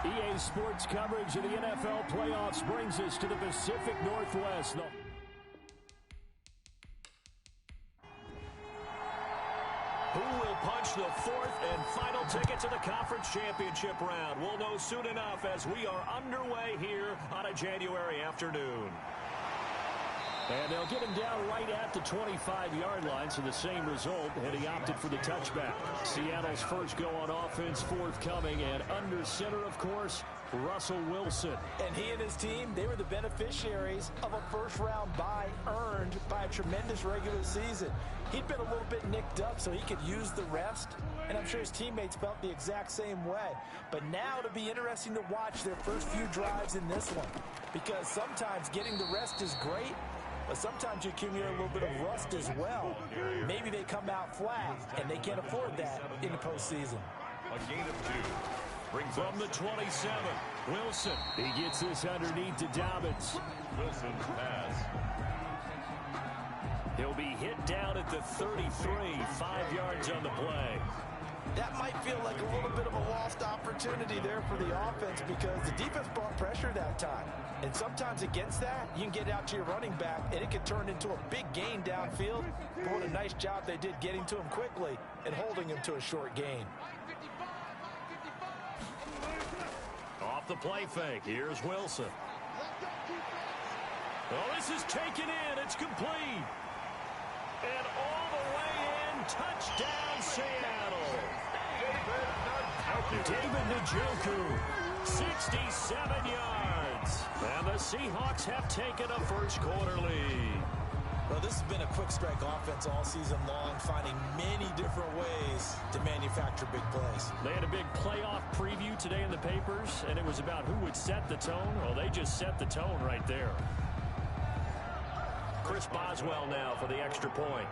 EA Sports coverage of the NFL playoffs brings us to the Pacific Northwest. Who will punch the fourth and final ticket to the conference championship round? We'll know soon enough as we are underway here on a January afternoon. And they'll get him down right at the 25-yard line, so the same result, and he opted for the touchback. Seattle's first go on offense forthcoming, and under center, of course, Russell Wilson. And he and his team, they were the beneficiaries of a first-round bye earned by a tremendous regular season. He'd been a little bit nicked up, so he could use the rest, and I'm sure his teammates felt the exact same way. But now it'll be interesting to watch their first few drives in this one, because sometimes getting the rest is great, but sometimes you accumulate a little bit of rust as well. Maybe they come out flat, and they can't afford that in the postseason. A gain of 2. From the 27, Wilson. He gets this underneath to Dobbins. Wilson's pass. He'll be hit down at the 33, 5 yards on the play. That might feel like a little bit of a lost opportunity there for the offense because the defense brought pressure that time. And sometimes against that, you can get out to your running back, and it could turn into a big gain downfield. But what a nice job they did getting to him quickly and holding him to a short gain. Off the play fake, here's Wilson. Oh, this is taken in. It's complete. And all the way in, touchdown Seattle. David Njoku, 67 yards. And the Seahawks have taken a first quarter lead. Well, this has been a quick strike offense all season long, finding many different ways to manufacture big plays. They had a big playoff preview today in the papers, and it was about who would set the tone. Well, they just set the tone right there. Chris Boswell now for the extra point.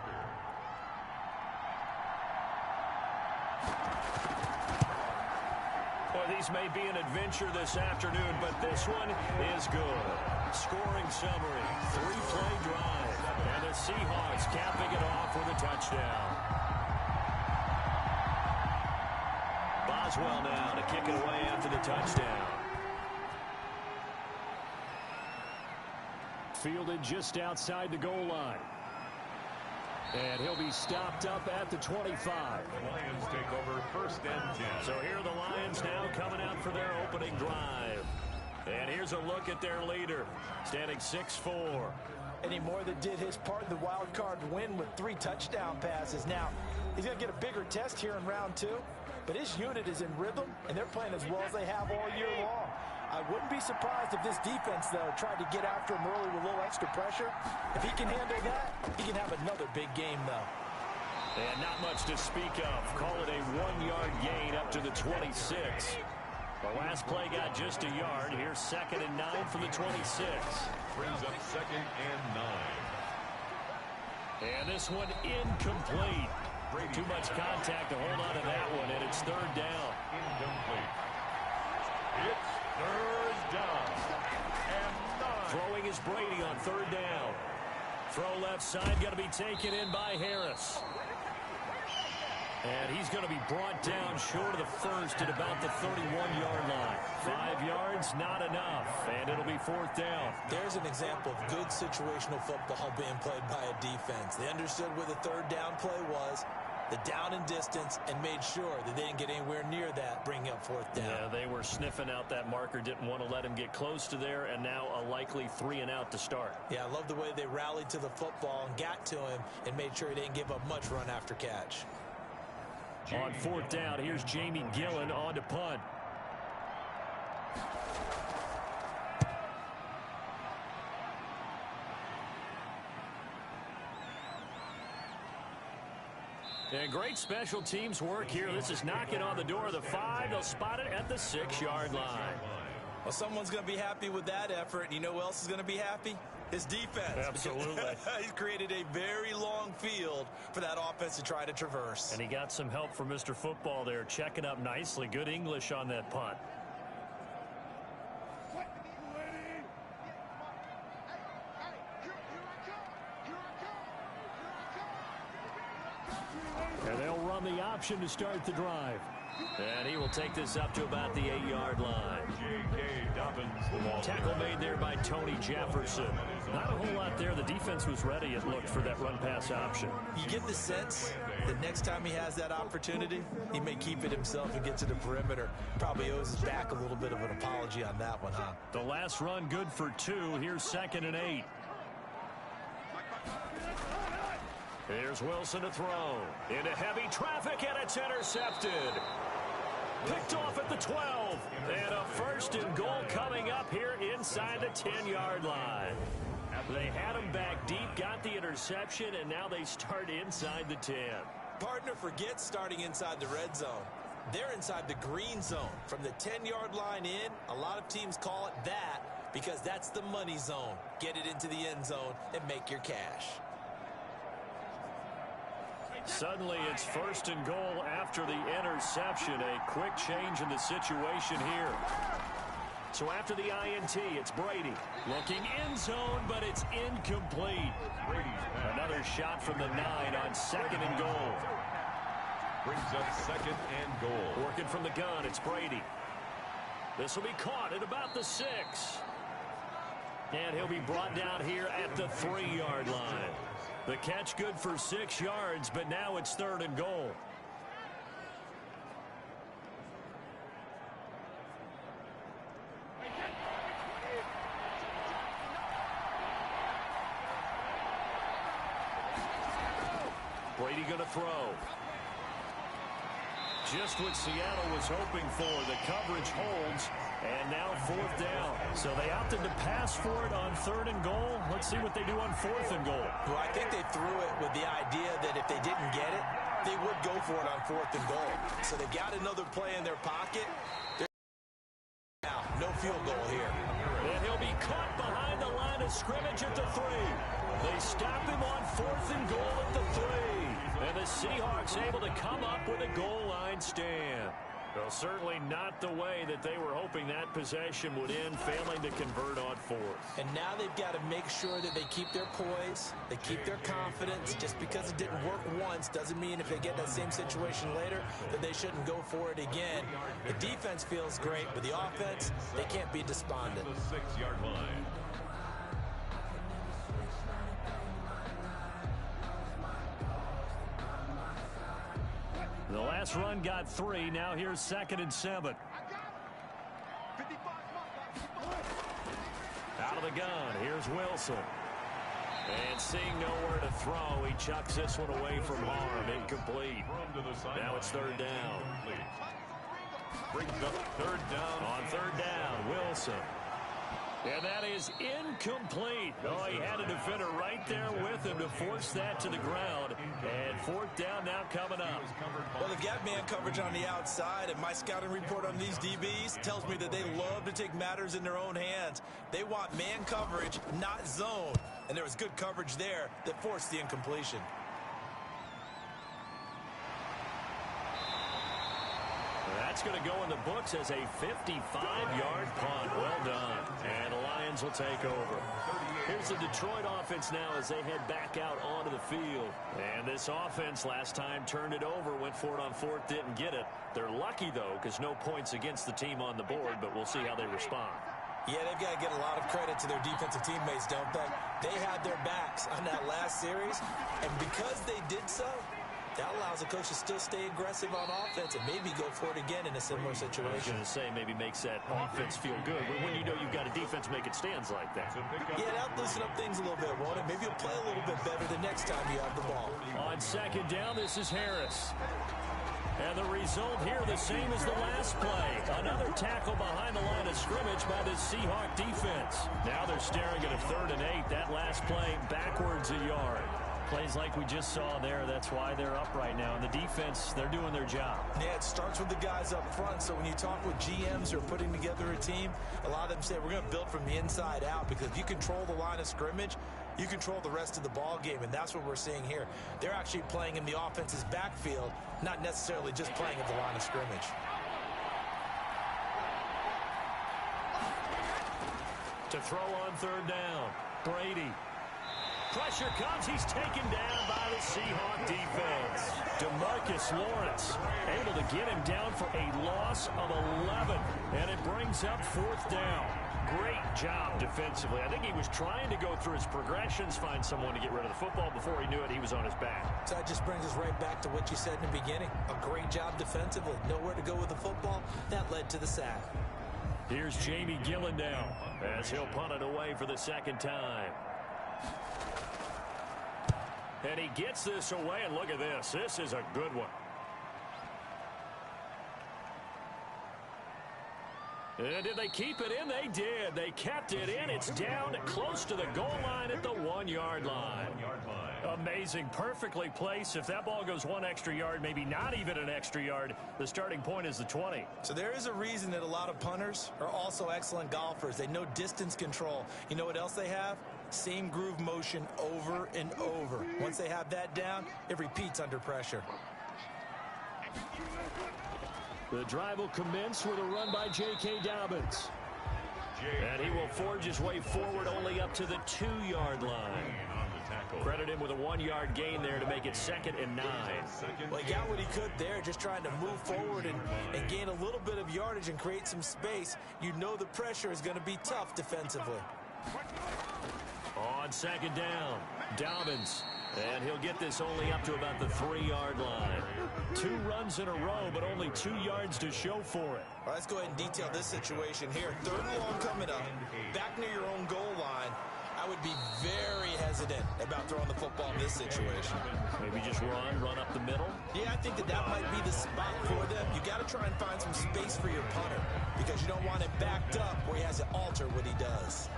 Well, these may be an adventure this afternoon, but this one is good. Scoring summary, 3-play drive, and the Seahawks capping it off with a touchdown. Boswell now to kick it away after the touchdown. Fielded just outside the goal line. And he'll be stopped up at the 25. The Lions take over first and 10. So here are the Lions now coming out for their opening drive. And here's a look at their leader, standing 6'4". And he more than did his part in the wild card win with 3 touchdown passes. Now, he's going to get a bigger test here in round 2, but his unit is in rhythm, and they're playing as well as they have all year long. I wouldn't be surprised if this defense, though, tried to get after him early with a little extra pressure. If he can handle that, he can have another big game, though. And not much to speak of. Call it a 1-yard gain up to the 26. The last play got just a yard. Here's 2nd and 9 for the 26. Brings up 2nd and 9. And this one incomplete. Too much contact to hold on to that one, and it's 3rd down. Incomplete. It's 3rd down. And 9. Throwing is Brady on 3rd down. Throw left side, going to be taken in by Harris. And he's going to be brought down short of the first at about the 31-yard line. 5 yards, not enough, and it'll be 4th down. There's an example of good situational football being played by a defense. They understood where the 3rd down play was, the down and distance, and made sure that they didn't get anywhere near that, bringing up 4th down. Yeah, they were sniffing out that marker, didn't want to let him get close to there, and now a likely 3-and-out to start. Yeah, I love the way they rallied to the football and got to him and made sure he didn't give up much run after catch. On 4th down, here's Jamie Gillen on to punt. And great special teams work here. This is knocking on the door of the 5. They'll spot it at the 6-yard line. Well, someone's going to be happy with that effort. You know who else is going to be happy? His defense. Absolutely. He's created a very long field for that offense to try to traverse. And he got some help from Mr. Football there, checking up nicely. Good English on that punt. And they'll run the option to start the drive. And he will take this up to about the 8-yard line. Tackle made there by Tony Jefferson. Not a whole lot there. The defense was ready, it looked, for that run-pass option. You get the sense that next time he has that opportunity, he may keep it himself and get to the perimeter. Probably owes his back a little bit of an apology on that one, huh? The last run good for 2. Here's 2nd and 8. Here's Wilson to throw. Into heavy traffic, and it's intercepted. Picked off at the 12. And a 1st and goal coming up here inside the 10-yard line. They had him back deep, got the interception, and now they start inside the 10. Partner forgets starting inside the red zone. They're inside the green zone. From the 10-yard line in, a lot of teams call it that because that's the money zone. Get it into the end zone and make your cash. Suddenly it's 1st and goal after the interception. A quick change in the situation here. So after the INT, it's Brady. Looking end zone, but it's incomplete. Another shot from the 9 on 2nd and goal. Brings up 2nd and goal. Working from the gun, it's Brady. This will be caught at about the 6. And he'll be brought down here at the 3-yard line. The catch good for 6 yards, but now it's 3rd and goal. Brady going to throw. Just what Seattle was hoping for. The coverage holds, and now 4th down. So they opted to pass for it on 3rd and goal. Let's see what they do on 4th and goal. Well, I think they threw it with the idea that if they didn't get it, they would go for it on 4th and goal. So they've got another play in their pocket. Now, no field goal here. And he'll be caught behind the line of scrimmage at the 3. They stop him on 4th and goal at the 3. And the Seahawks able to come up with a goal line stand. Well, certainly not the way that they were hoping that possession would end, failing to convert on 4th. And now they've got to make sure that they keep their poise, they keep their confidence. Just because it didn't work once doesn't mean if they get that same situation later that they shouldn't go for it again. The defense feels great, but the offense, they can't be despondent. The 6-yard line. The last run got 3. Now here's 2nd and 7. Out of the gun. Here's Wilson. And seeing nowhere to throw, he chucks this one away from harm. Incomplete. Now it's 3rd down. Brings up 3rd down. On 3rd down, Wilson. And that is incomplete. Oh, he had a defender right there with him to force that to the ground. And 4th down now coming up. Well, they've got man coverage on the outside, and my scouting report on these DBs tells me that they love to take matters in their own hands. They want man coverage, not zone. And there was good coverage there that forced the incompletion. That's going to go in the books as a 55-yard punt. Well done. And the Lions will take over. Here's the Detroit offense now as they head back out onto the field. And this offense last time turned it over, went for it on 4th, didn't get it. They're lucky, though, because no points against the team on the board, but we'll see how they respond. Yeah, they've got to get a lot of credit to their defensive teammates, don't they? They had their backs on that last series, and because they did so, that allows the coach to still stay aggressive on offense and maybe go for it again in a similar situation. I was going to say maybe makes that offense feel good. But when you know you've got a defense making stands like that. Yeah, that'll loosen up things a little bit, won't it? Maybe you'll play a little bit better the next time you have the ball. On 2nd down, this is Harris. And the result here the same as the last play. Another tackle behind the line of scrimmage by the Seahawk defense. Now they're staring at a 3rd and 8. That last play backwards a yard. Plays like we just saw there. That's why they're up right now. And the defense, they're doing their job. Yeah, it starts with the guys up front. So when you talk with GMs who are putting together a team, a lot of them say we're going to build from the inside out, because if you control the line of scrimmage, you control the rest of the ball game, and that's what we're seeing here. They're actually playing in the offense's backfield, not necessarily just playing at the line of scrimmage. To throw on 3rd down, Brady. Pressure comes. He's taken down by the Seahawk defense. DeMarcus Lawrence able to get him down for a loss of 11. And it brings up 4th down. Great job defensively. I think he was trying to go through his progressions, find someone to get rid of the football. Before he knew it, he was on his back. So that just brings us right back to what you said in the beginning. A great job defensively. Nowhere to go with the football. That led to the sack. Here's Jamie Gillen now as he'll punt it away for the 2nd time. And he gets this away, and look at this. This is a good one. And did they keep it in? They did. They kept it in. It's down close to the goal line at the 1-yard line. Amazing. Perfectly placed. If that ball goes 1 extra yard, maybe not even an extra yard, the starting point is the 20. So there is a reason that a lot of punters are also excellent golfers. They know distance control. You know what else they have? Same groove motion over and over. Once they have that down, it repeats under pressure. The drive will commence with a run by J.K. Dobbins. And he will forge his way forward only up to the 2-yard line. Credit him with a 1-yard gain there to make it 2nd and 9. Well, he got what he could there, just trying to move forward and gain a little bit of yardage and create some space. You know the pressure is going to be tough defensively. On 2nd down, Dobbins. And he'll get this only up to about the 3-yard line. 2 runs in a row, but only 2 yards to show for it. All right, let's go ahead and detail this situation here. 3rd and long coming up, back near your own goal line. I would be very hesitant about throwing the football in this situation. Maybe just run up the middle? Yeah, I think that might be the spot for them. You got to try and find some space for your punter because you don't want him backed up where he has to alter what he does.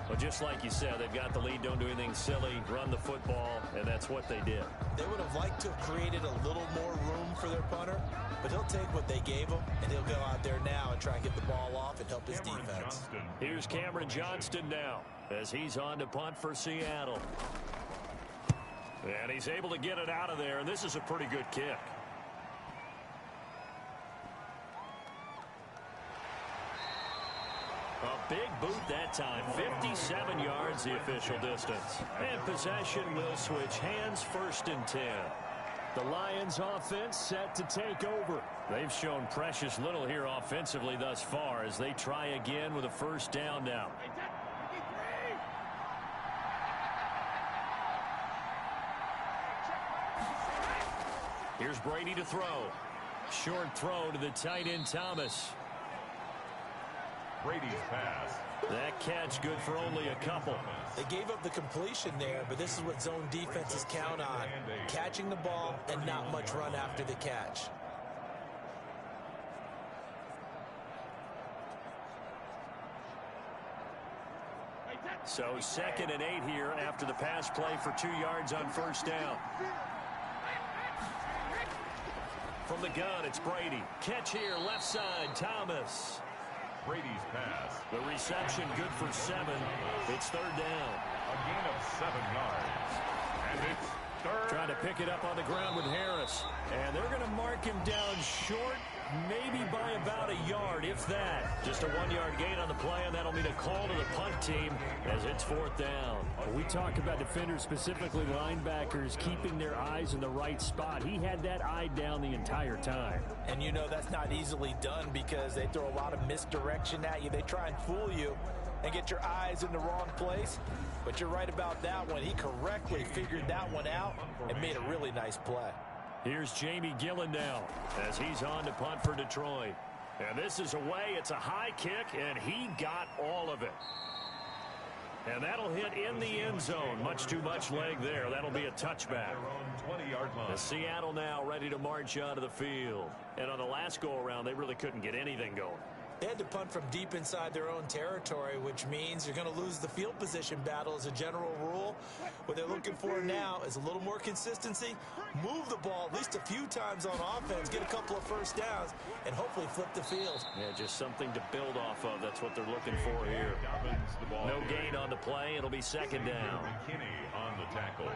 Well, just like you said, they've got the lead, don't do anything silly, run the football, and that's what they did. They would have liked to have created a little more room for their punter, but he'll take what they gave him, and he'll go out there now and try and get the ball off and help his defense. Here's Cameron Johnston now as he's on to punt for Seattle. And he's able to get it out of there, and this is a pretty good kick. A big boot that time. 57 yards the official distance. And possession will switch hands, 1st and 10. The Lions offense set to take over. They've shown precious little here offensively thus far as they try again with a 1st down now. Here's Brady to throw. Short throw to the tight end Thomas. Brady's pass. That catch good for only a couple. They gave up the completion there, but this is what zone defenses count on. Catching the ball and not much run after the catch. So 2nd and 8 here after the pass play for 2 yards on 1st down. From the gun, it's Brady. Catch here, left side, Thomas. Brady's pass. The reception good for 7. It's 3rd down. A gain of 7 yards. And it's 3rd. Trying to pick it up on the ground with Harris. And they're going to mark him down short, maybe by about a yard, if that. Just a 1-yard gain on the play, and that'll mean a call to the punt team as it's 4th down. We talk about defenders, specifically linebackers, keeping their eyes in the right spot. He had that eye down the entire time. And you know that's not easily done because they throw a lot of misdirection at you. They try and fool you and get your eyes in the wrong place. But you're right about that one. He correctly figured that one out and made a really nice play. Here's Jamie Gillen now as he's on to punt for Detroit. And this is away. It's a high kick, and he got all of it. And that'll hit in the end zone. Much too much leg there. That'll be a touchback. The Seattle now ready to march out of the field. And on the last go-around, they really couldn't get anything going. They had to punt from deep inside their own territory, which means you're going to lose the field position battle as a general rule. What they're looking for now is a little more consistency, move the ball at least a few times on offense, get a couple of 1st downs, and hopefully flip the field. Yeah, just something to build off of. That's what they're looking for here. No gain on the play. It'll be 2nd down. McKinney on the tackle.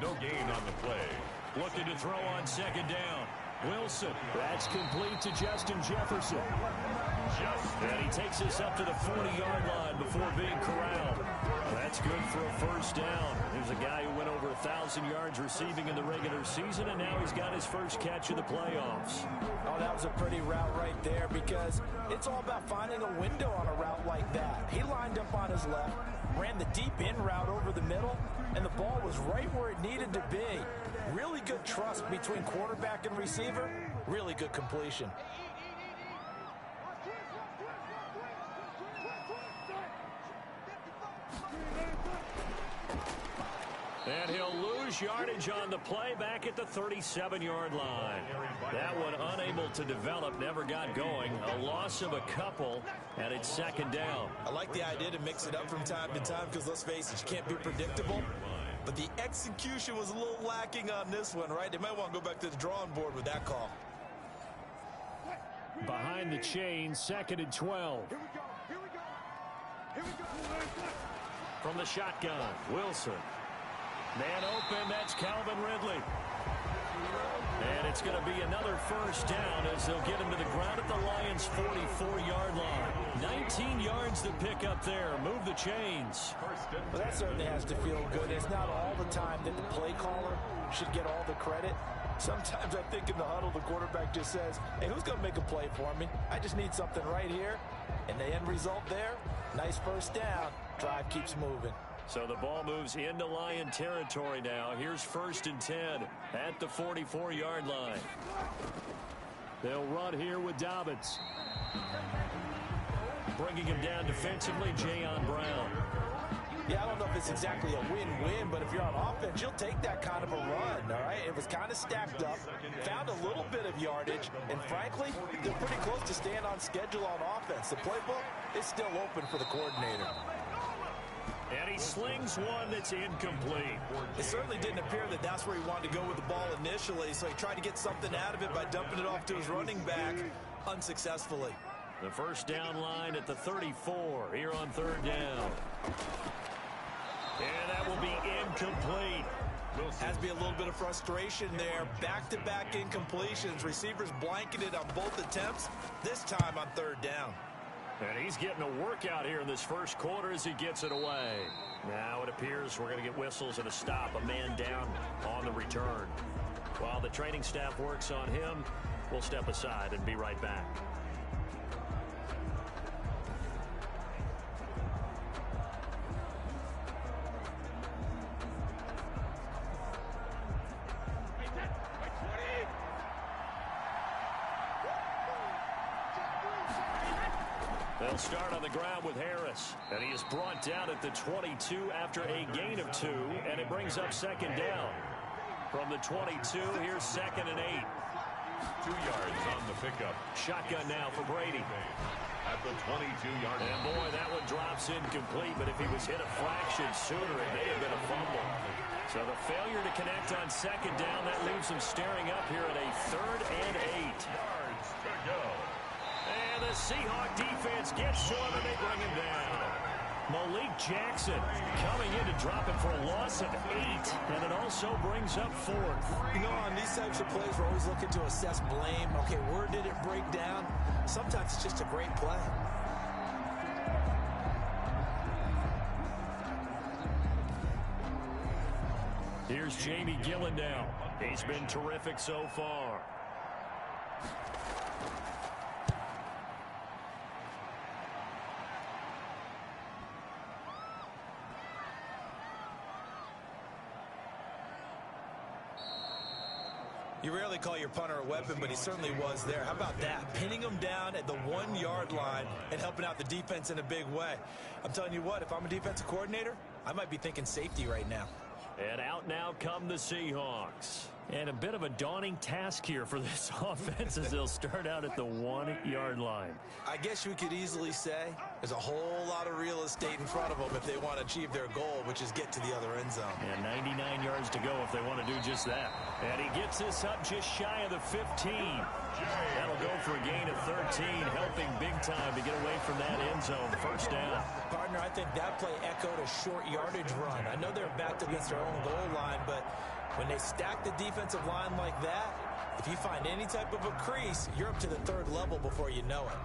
No gain on the play. Looking to throw on 2nd down. Wilson. That's complete to Justin Jefferson. And he takes this up to the 40-yard line before being corralled. That's good for a first down. There's a guy who went over 1,000 yards receiving in the regular season, and now he's got his first catch of the playoffs. Oh, that was a pretty route right there because it's all about finding a window on a route like that. He lined up on his left, ran the deep in route over the middle, and the ball was right where it needed to be. Really good trust between quarterback and receiver. Really good completion. And he'll lose yardage on the play back at the 37-yard line. That one unable to develop, never got going. A loss of a couple, and it's second down. I like the idea to mix it up from time to time because, let's face it, you can't be predictable. But the execution was a little lacking on this one, right? They might want to go back to the drawing board with that call. Behind the chain, second and 12. From the shotgun, Wilson. Man open, that's Calvin Ridley. And it's going to be another first down as they'll get him to the ground at the Lions' 44-yard line. 19 yards to pick up there. Move the chains. Well, that certainly has to feel good. It's not all the time that the play caller should get all the credit. Sometimes I think in the huddle, the quarterback just says, hey, who's going to make a play for me? I just need something right here. And the end result there, nice first down. Drive keeps moving. So the ball moves into Lion territory now. Here's first and 10 at the 44-yard line. They'll run here with Dobbins. Bringing him down defensively, Jayon Brown. Yeah, I don't know if it's exactly a win-win, but if you're on offense, you'll take that kind of a run, all right? It was kind of stacked up, found a little bit of yardage, and frankly, they're pretty close to staying on schedule on offense. The playbook is still open for the coordinator. And he slings one that's incomplete. It certainly didn't appear that that's where he wanted to go with the ball initially, so he tried to get something out of it by dumping it off to his running back unsuccessfully. The first down line at the 34 here on third down. And that will be incomplete. Has to be a little bit of frustration there. Back-to-back incompletions. Receivers blanketed on both attempts, this time on third down. And he's getting a workout here in this first quarter as he gets it away. Now it appears we're going to get whistles and a stop, a man down on the return. While the training staff works on him, we'll step aside and be right back. They'll start on the ground with Harris, and he is brought down at the 22 after a gain of 2, and it brings up second down. From the 22, here's second and 8. 2 yards on the pickup. Shotgun now for Brady. At the 22-yard line. And boy, that one drops incomplete, but if he was hit a fraction sooner, it may have been a fumble. So the failure to connect on second down, that leaves him staring up here at a third and 8. Yards to go. And the Seahawk defense gets to him, and they bring him down. Malik Jackson coming in to drop it for a loss of 8, and it also brings up fourth. You know, on these types of plays, we're always looking to assess blame. Okay, where did it break down? Sometimes it's just a great play. Here's Jamie Gillen now. He's been terrific so far. You rarely call your punter a weapon, but he certainly was there. How about that? Pinning him down at the 1-yard line and helping out the defense in a big way. I'm telling you what, if I'm a defensive coordinator, I might be thinking safety right now. And out now come the Seahawks. And a bit of a daunting task here for this offense as they'll start out at the 1-yard line. I guess we could easily say there's a whole lot of real estate in front of them if they want to achieve their goal, which is get to the other end zone. And 99 yards to go if they want to do just that. And he gets this up just shy of the 15. That'll go for a gain of 13, helping big time to get away from that end zone. First down. Partner, I think that play echoed a short yardage run. I know they're backed against their own goal line, but when they stack the defensive line like that, if you find any type of a crease, you're up to the third level before you know it.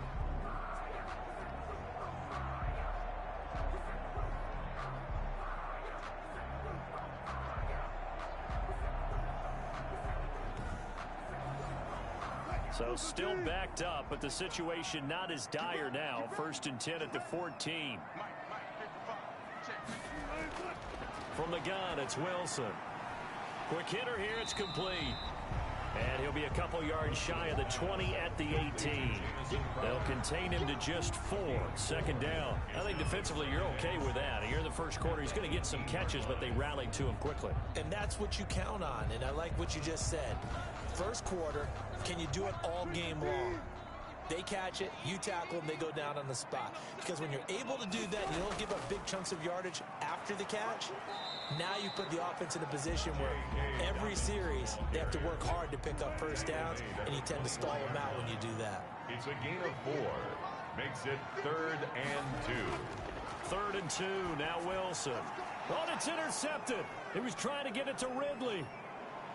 So still backed up, but the situation not as dire now. 1st and 10 at the 14. From the gun, it's Wilson. Quick hitter here, it's complete. And he'll be a couple yards shy of the 20 at the 18. They'll contain him to just 4. 2nd down. I think defensively you're okay with that. Here in the first quarter, he's going to get some catches, but they rallied to him quickly. And that's what you count on, and I like what you just said. First quarter, can you do it all game long? They catch it, you tackle them, they go down on the spot. Because when you're able to do that, you don't give up big chunks of yardage after the catch. Now you put the offense in a position where every series they have to work hard to pick up first downs, and you tend to stall them out when you do that. It's a gain of 4. Makes it 3rd and 2. 3rd and 2, now Wilson. Oh, it's intercepted. He was trying to get it to Ridley.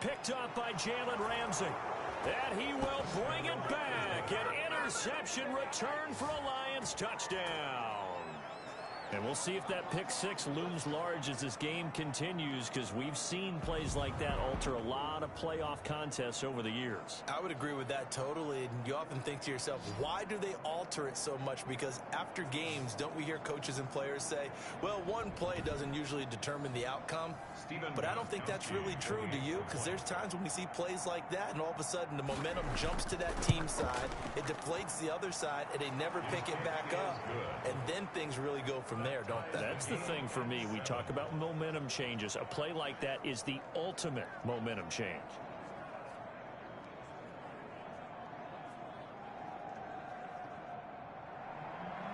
Picked up by Jalen Ramsey. And he will bring it back. An interception return for a Lions touchdown. And we'll see if that pick 6 looms large as this game continues, because we've seen plays like that alter a lot of playoff contests over the years. I would agree with that totally. And you often think to yourself, why do they alter it so much? Because after games, don't we hear coaches and players say, well, one play doesn't usually determine the outcome? But I don't think that's really true, do you? Because there's times when we see plays like that, and all of a sudden the momentum jumps to that team side, it deflates the other side, and they never pick it back up. And then things really go from there, don't they? That's the thing for me. We talk about momentum changes. A play like that is the ultimate momentum change.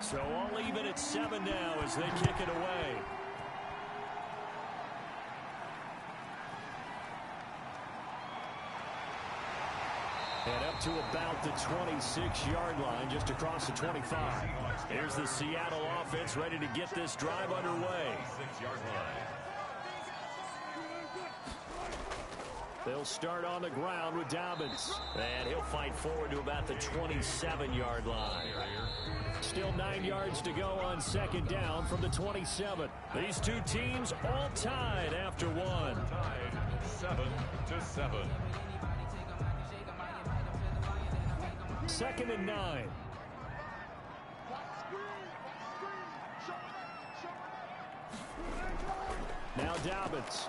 So all even at 7 now as they kick it away. And up to about the 26-yard line, just across the 25. Here's the Seattle offense ready to get this drive underway. They'll start on the ground with Dobbins. And he'll fight forward to about the 27-yard line. Still 9 yards to go on 2nd down from the 27. These two teams all tied after one. 7-7. 2nd and 9. Now Dobbins.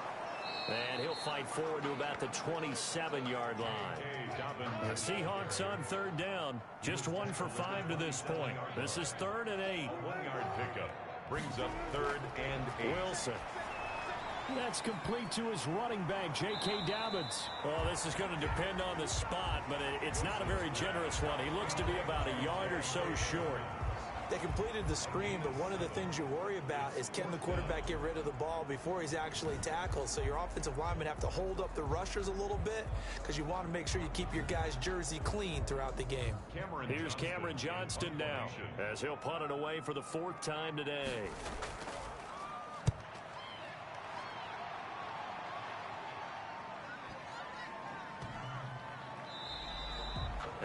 And he'll fight forward to about the 27-yard line. The Seahawks on 3rd down. Just 1 for 5 to this point. This is 3rd and 8. 1-yard pickup brings up 3rd and 8. Wilson. That's complete to his running back, J.K. Dobbins. Well, this is going to depend on the spot, but it's not a very generous one. He looks to be about a yard or so short. They completed the screen, but one of the things you worry about is can the quarterback get rid of the ball before he's actually tackled? So your offensive linemen have to hold up the rushers a little bit because you want to make sure you keep your guy's jersey clean throughout the game. Here's Cameron Johnston now as he'll punt it away for the 4th time today.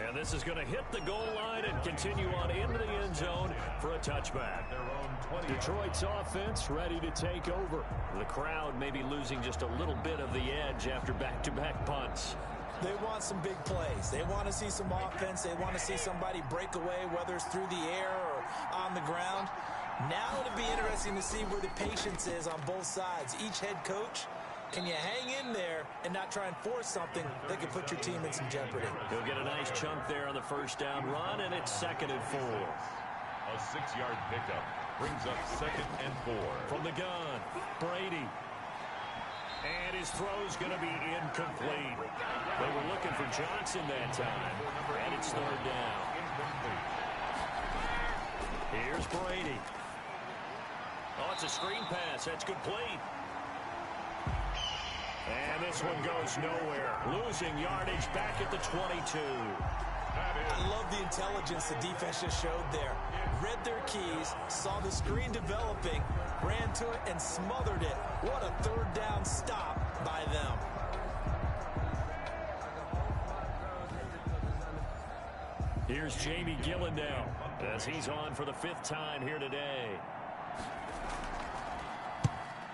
And this is going to hit the goal line and continue on into the end zone for a touchback. Detroit's offense ready to take over. The crowd maybe losing just a little bit of the edge after back-to-back punts. They want some big plays. They want to see some offense. They want to see somebody break away, whether it's through the air or on the ground. Now it'll be interesting to see where the patience is on both sides. Each head coach, can you hang in there and not try and force something that could put your team in some jeopardy? He'll get a nice chunk there on the 1st down run, and it's 2nd and 4. A 6-yard pickup brings up 2nd and 4. From the gun, Brady. And his throw's going to be incomplete. They were looking for Johnson that time, and it's 3rd down. Here's Brady. Oh, it's a screen pass. That's complete. And this one goes nowhere. Losing yardage back at the 22. I love the intelligence the defense just showed there. Read their keys, saw the screen developing, ran to it, and smothered it. What a 3rd down stop by them. Here's Jamie Gillen now as he's on for the 5th time here today.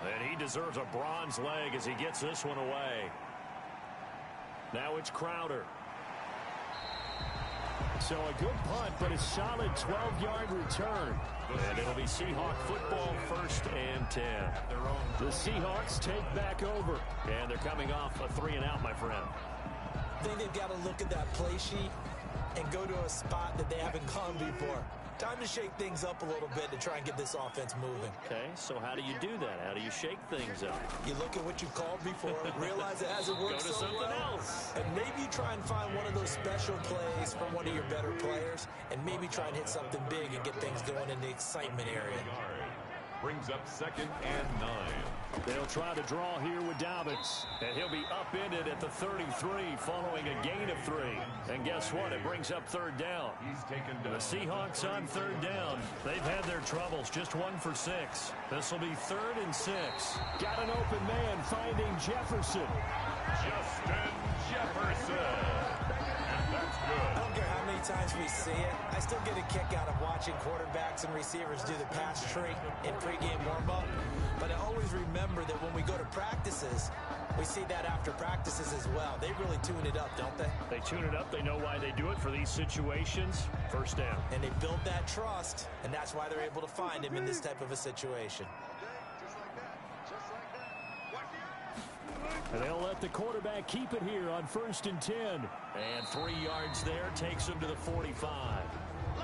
And he deserves a bronze leg as he gets this one away. Now it's Crowder. So a good punt, but a solid 12-yard return. And it'll be Seahawk football, 1st and 10. The Seahawks take back over. And they're coming off a 3-and-out, my friend. I think they've got to look at that play sheet and go to a spot that they haven't gone before. Time to shake things up a little bit to try and get this offense moving. Okay, so how do you do that? How do you shake things up? You look at what you called before, realize it hasn't worked so well. Go to something else. And maybe try and find one of those special plays from one of your better players, and maybe try and hit something big and get things going in the excitement area. Brings up 2nd and 9. They'll try to draw here with Dobbins. And he'll be upended at the 33 following a gain of 3. And guess what? It brings up 3rd down. He's taken down. The Seahawks on 3rd down. They've had their troubles. Just 1 for 6. This will be 3rd and 6. Got an open man finding Jefferson. Justin Jefferson. And that's good. I don't care how many times we see it. I still get a kick out of watching quarterbacks and receivers do the pass tree in pregame warm-up. But I always remember that when we go to practices, we see that after practices as well. They really tune it up, don't they? They tune it up. They know why they do it for these situations. 1st down. And they build that trust, and that's why they're able to find him in this type of a situation. And they'll let the quarterback keep it here on 1st and 10. And 3 yards there takes him to the 45.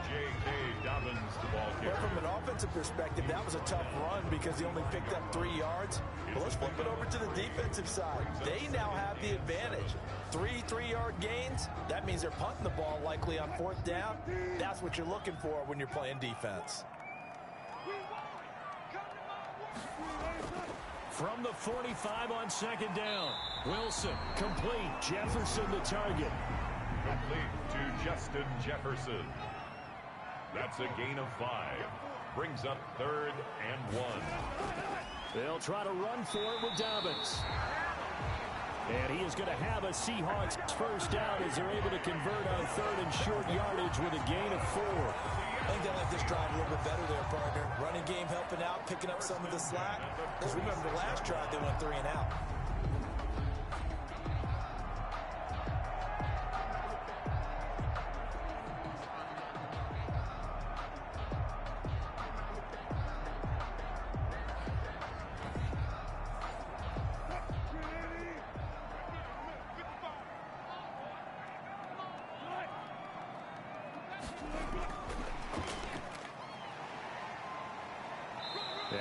J.K. Dobbins, the ball carrier. Well, from an offensive perspective, that was a tough run because he only picked up 3 yards. But let's flip it over to the defensive side. They now have the advantage. 3 3-yard gains. That means they're punting the ball likely on 4th down. That's what you're looking for when you're playing defense. From the 45 on 2nd down. Wilson, complete. Jefferson the target. Complete to Justin Jefferson. That's a gain of 5. Brings up 3rd and 1. They'll try to run for it with Dobbins. And he is going to have a Seahawks 1st down as they're able to convert on 3rd and short yardage with a gain of 4. I think they like this drive a little bit better there, partner. Running game helping out, picking up some of the slack. Because remember, the last drive they went 3 and out.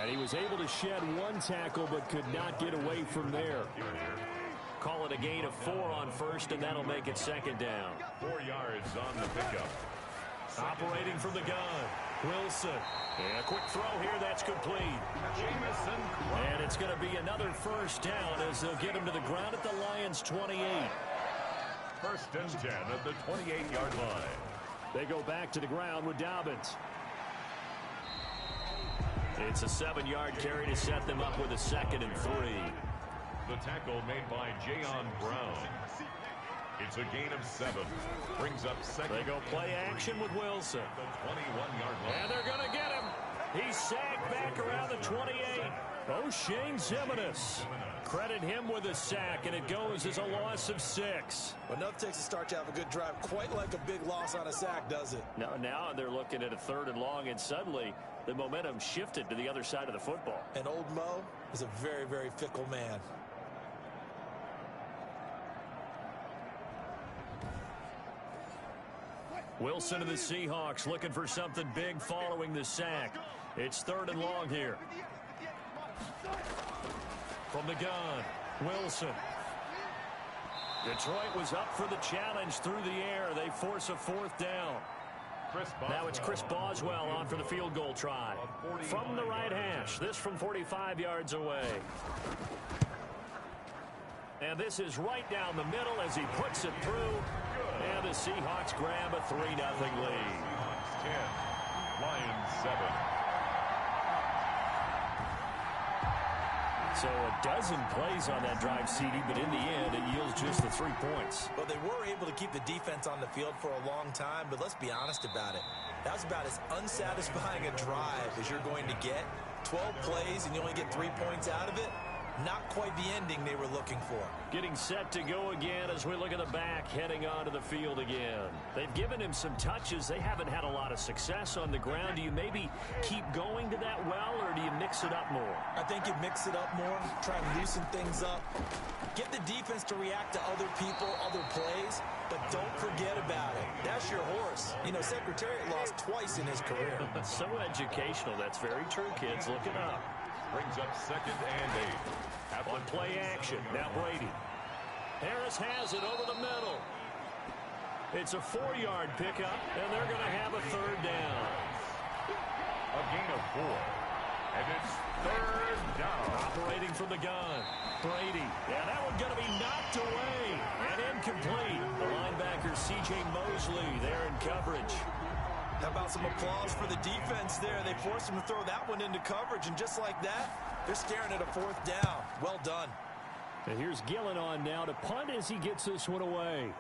And he was able to shed 1 tackle but could not get away from there. Call it a gain of 4 on 1st, and that'll make it 2nd down. 4 yards on the pickup. Operating from the gun, Wilson. And a quick throw here, that's complete. And it's going to be another 1st down as they'll get him to the ground at the Lions' 28. 1st and 10 at the 28-yard line. They go back to the ground with Dobbins. It's a 7-yard carry to set them up with a 2nd and 3. The tackle made by Jayon Brown. It's a gain of 7. Brings up 2nd. They go play action with Wilson. The 21-yard line. And they're going to get him. He's sacked back around the 28. O'Shane Zimenez. Credit him with a sack, and it goes as a loss of 6. Well, enough takes a start to have a good drive. Quite like a big loss on a sack, does it? Now they're looking at a 3rd and long, and suddenly the momentum shifted to the other side of the football. And old Mo is a very, very fickle man. Wilson of the Seahawks looking for something big following the sack. It's 3rd and long here. From the gun, Wilson. Detroit was up for the challenge through the air. They force a 4th down. Now it's Chris Boswell on for the field goal try. From the right hash, this from 45 yards away. And this is right down the middle as he puts it through. And the Seahawks grab a 3-0 lead. Seahawks 10, Lions 7. So a dozen plays on that drive, CD, but in the end, it yields just the 3 points. Well, they were able to keep the defense on the field for a long time, but let's be honest about it. That was about as unsatisfying a drive as you're going to get. 12 plays and you only get 3 points out of it. Not quite the ending they were looking for. Getting set to go again as we look at the back, heading onto the field again. They've given him some touches. They haven't had a lot of success on the ground. Do you maybe keep going to that well, or do you mix it up more? I think you mix it up more, try and loosen things up. Get the defense to react to other people, other plays, but don't forget about it. That's your horse. You know, Secretariat lost twice in his career. So educational. That's very true, kids. Look it up. Brings up 2nd and 8. On play action. Now Brady. Harris has it over the middle. It's a 4-yard pickup, and they're going to have a 3rd down. A gain of 4. And it's 3rd down. Operating from the gun. Brady. Yeah, that one going to be knocked away and incomplete. The linebacker, C.J. Mosley, there in coverage. How about some applause for the defense there? They forced him to throw that one into coverage, and just like that, they're staring at a 4th down. Well done. And here's Gillen on now to punt as he gets this one away.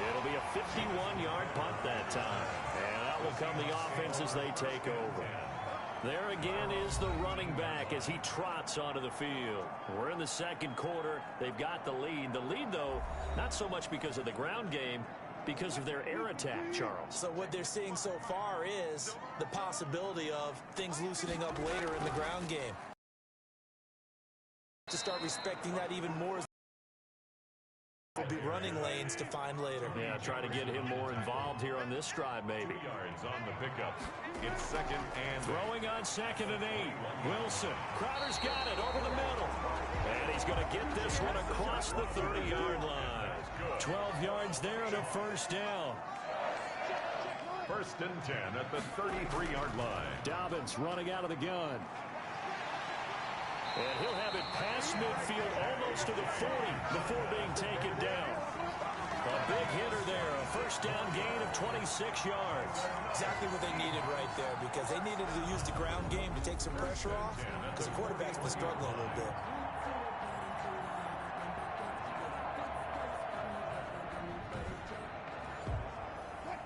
It'll be a 51-yard punt that time. And out will come the offense as they take over. There again is the running back as he trots onto the field. We're in the 2nd quarter. They've got the lead. The lead, though, not so much because of the ground game, because of their air attack, Charles. So what they're seeing so far is the possibility of things loosening up later in the ground game. To start respecting that even more, will be running lanes to find later. Yeah, try to get him more involved here on this drive, maybe. 2 yards on the pickup. It's 2nd and 8. Throwing on 2nd and 8. Wilson. Crowder's got it over the middle. And he's going to get this one across the 30-yard line. 12 yards there and a 1st down. 1st and 10 at the 33-yard line. Dobbins running out of the gun. And he'll have it past midfield almost to the 40 before being taken down. A big hitter there. A 1st down gain of 26 yards. Exactly what they needed right there, because they needed to use the ground game to take some pressure off, because the quarterback's been struggling a little bit.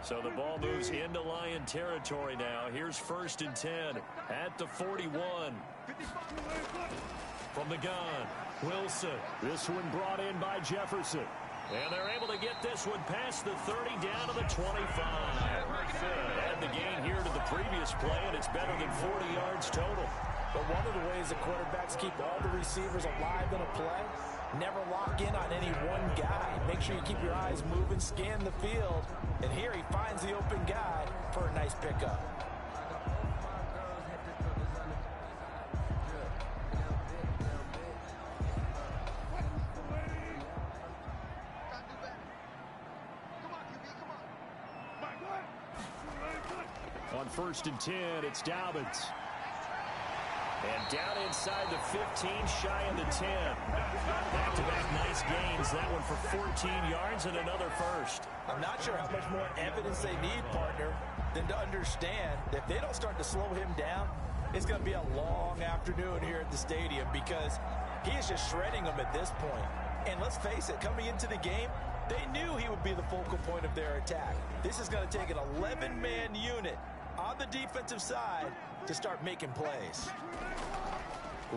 So the ball moves into Lion territory now. Here's 1st and 10 at the 41. From the gun, Wilson. This one brought in by Jefferson. And they're able to get this one past the 30 down to the 25. Add the gain here to the previous play, and it's better than 40 yards total. But one of the ways the quarterbacks keep all the receivers alive in a play, never lock in on any one guy. Make sure you keep your eyes moving, scan the field. And here he finds the open guy for a nice pickup. On 1st and 10, it's Dobbins. And down inside the 15, shy of the 10. Back-to-back nice gains. That one for 14 yards and another 1st. I'm not sure how much more evidence they need, partner, than to understand that if they don't start to slow him down, it's going to be a long afternoon here at the stadium, because he is just shredding them at this point. And let's face it, coming into the game, they knew he would be the focal point of their attack. This is going to take an 11-man unit on the defensive side to start making plays.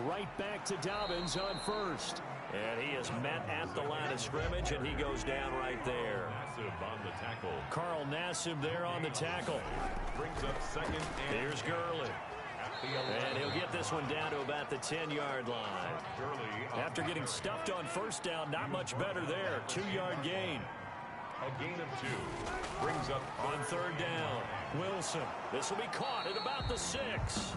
Right back to Dobbins on 1st. And he is met at the line of scrimmage, and he goes down right there. Nassib on the tackle. Carl Nassib there on the tackle. Brings up 2nd and Here's Gurley. And he'll get this one down to about the 10-yard line. After getting stuffed on 1st down, not much better there. 2-yard gain. A gain of 2. Brings up on 3rd down. Wilson. This will be caught at about the 6.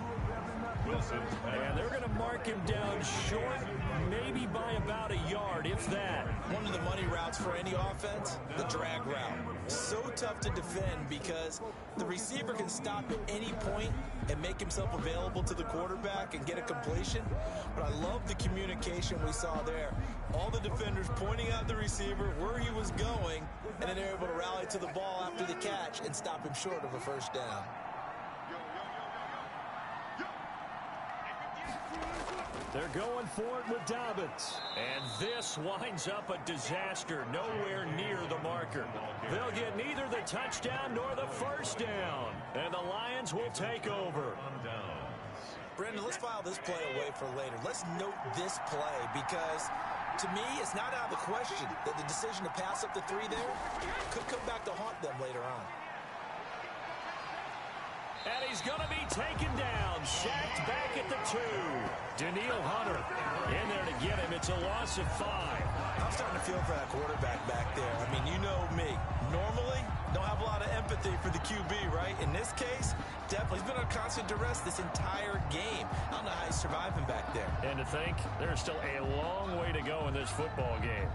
Wilson. And they're going to mark him down short, maybe by about a yard, if that. One of the money routes for any offense, the drag route. So tough to defend because the receiver can stop at any point and make himself available to the quarterback and get a completion. But I love the communication we saw there. All the defenders pointing out the receiver where he was going, and then they're able to rally to the ball after the catch and stop him short of a 1st down. They're going for it with Dobbins. And this winds up a disaster, nowhere near the marker. They'll get neither the touchdown nor the 1st down. And the Lions will take over. Brandon, let's file this play away for later. Let's note this play because, to me, it's not out of the question that the decision to pass up the 3 there could come back to haunt them later on. And he's going to be taken down, sacked back at the 2. Daniil Hunter in there to get him. It's a loss of 5. I'm starting to feel for that quarterback back there. I mean, you know me. Normally, don't have a lot of empathy for the QB, right? In this case, definitely. He's been on constant duress this entire game. I don't know how he's surviving back there. And to think, there's still a long way to go in this football game.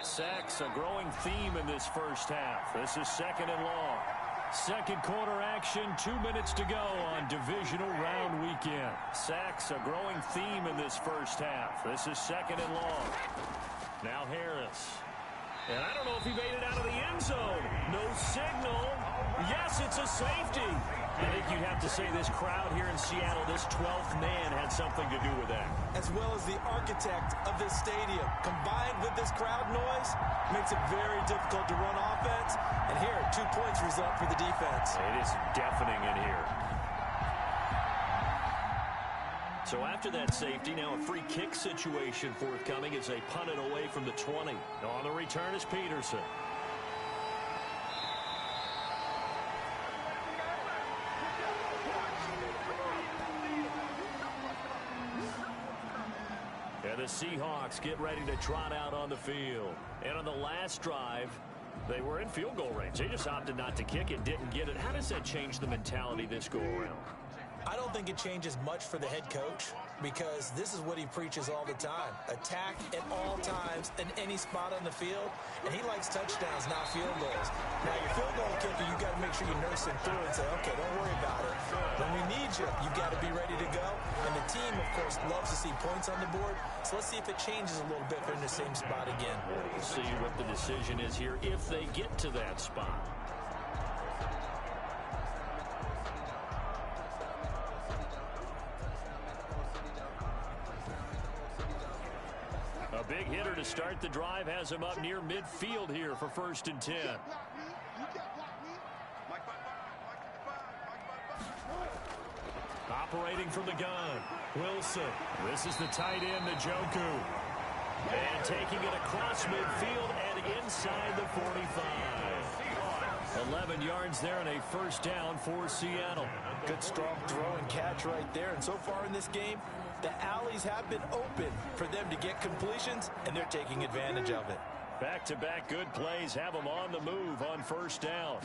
Sacks, a growing theme in this first half. This is 2nd and long. Second quarter action, 2 minutes to go on divisional round weekend. Sacks, a growing theme in this first half. This is 2nd and long. Now Harris. And I don't know if he made it out of the end zone. No signal. Yes, it's a safety. I think you'd have to say this crowd here in Seattle, this 12th man, had something to do with that. As well as the architect of this stadium, combined with this crowd noise, makes it very difficult to run offense. And here, 2 points result for the defense. It is deafening in here. So after that safety, now a free kick situation forthcoming as they punt it away from the 20. On the return is Peterson. And the Seahawks get ready to trot out on the field. And on the last drive, they were in field goal range. They just opted not to kick it, didn't get it. How does that change the mentality this go around? I don't think it changes much for the head coach because this is what he preaches all the time. Attack at all times in any spot on the field. And he likes touchdowns, not field goals. Now, your field goal kicker, you got to make sure you nurse him through and say, okay, don't worry about it. When we need you, you got to be ready to go. And the team, of course, loves to see points on the board. So let's see if it changes a little bit if they're in the same spot again. We'll see what the decision is here if they get to that spot. A big hitter to start the drive has him up near midfield here for 1st and 10. Operating from the gun, Wilson. This is the tight end, Njoku. And taking it across midfield and inside the 45. 11 yards there and a 1st down for Seattle. Good strong throw and catch right there. And so far in this game, the alleys have been open for them to get completions, and they're taking advantage of it. Back-to-back good plays have them on the move on 1st down.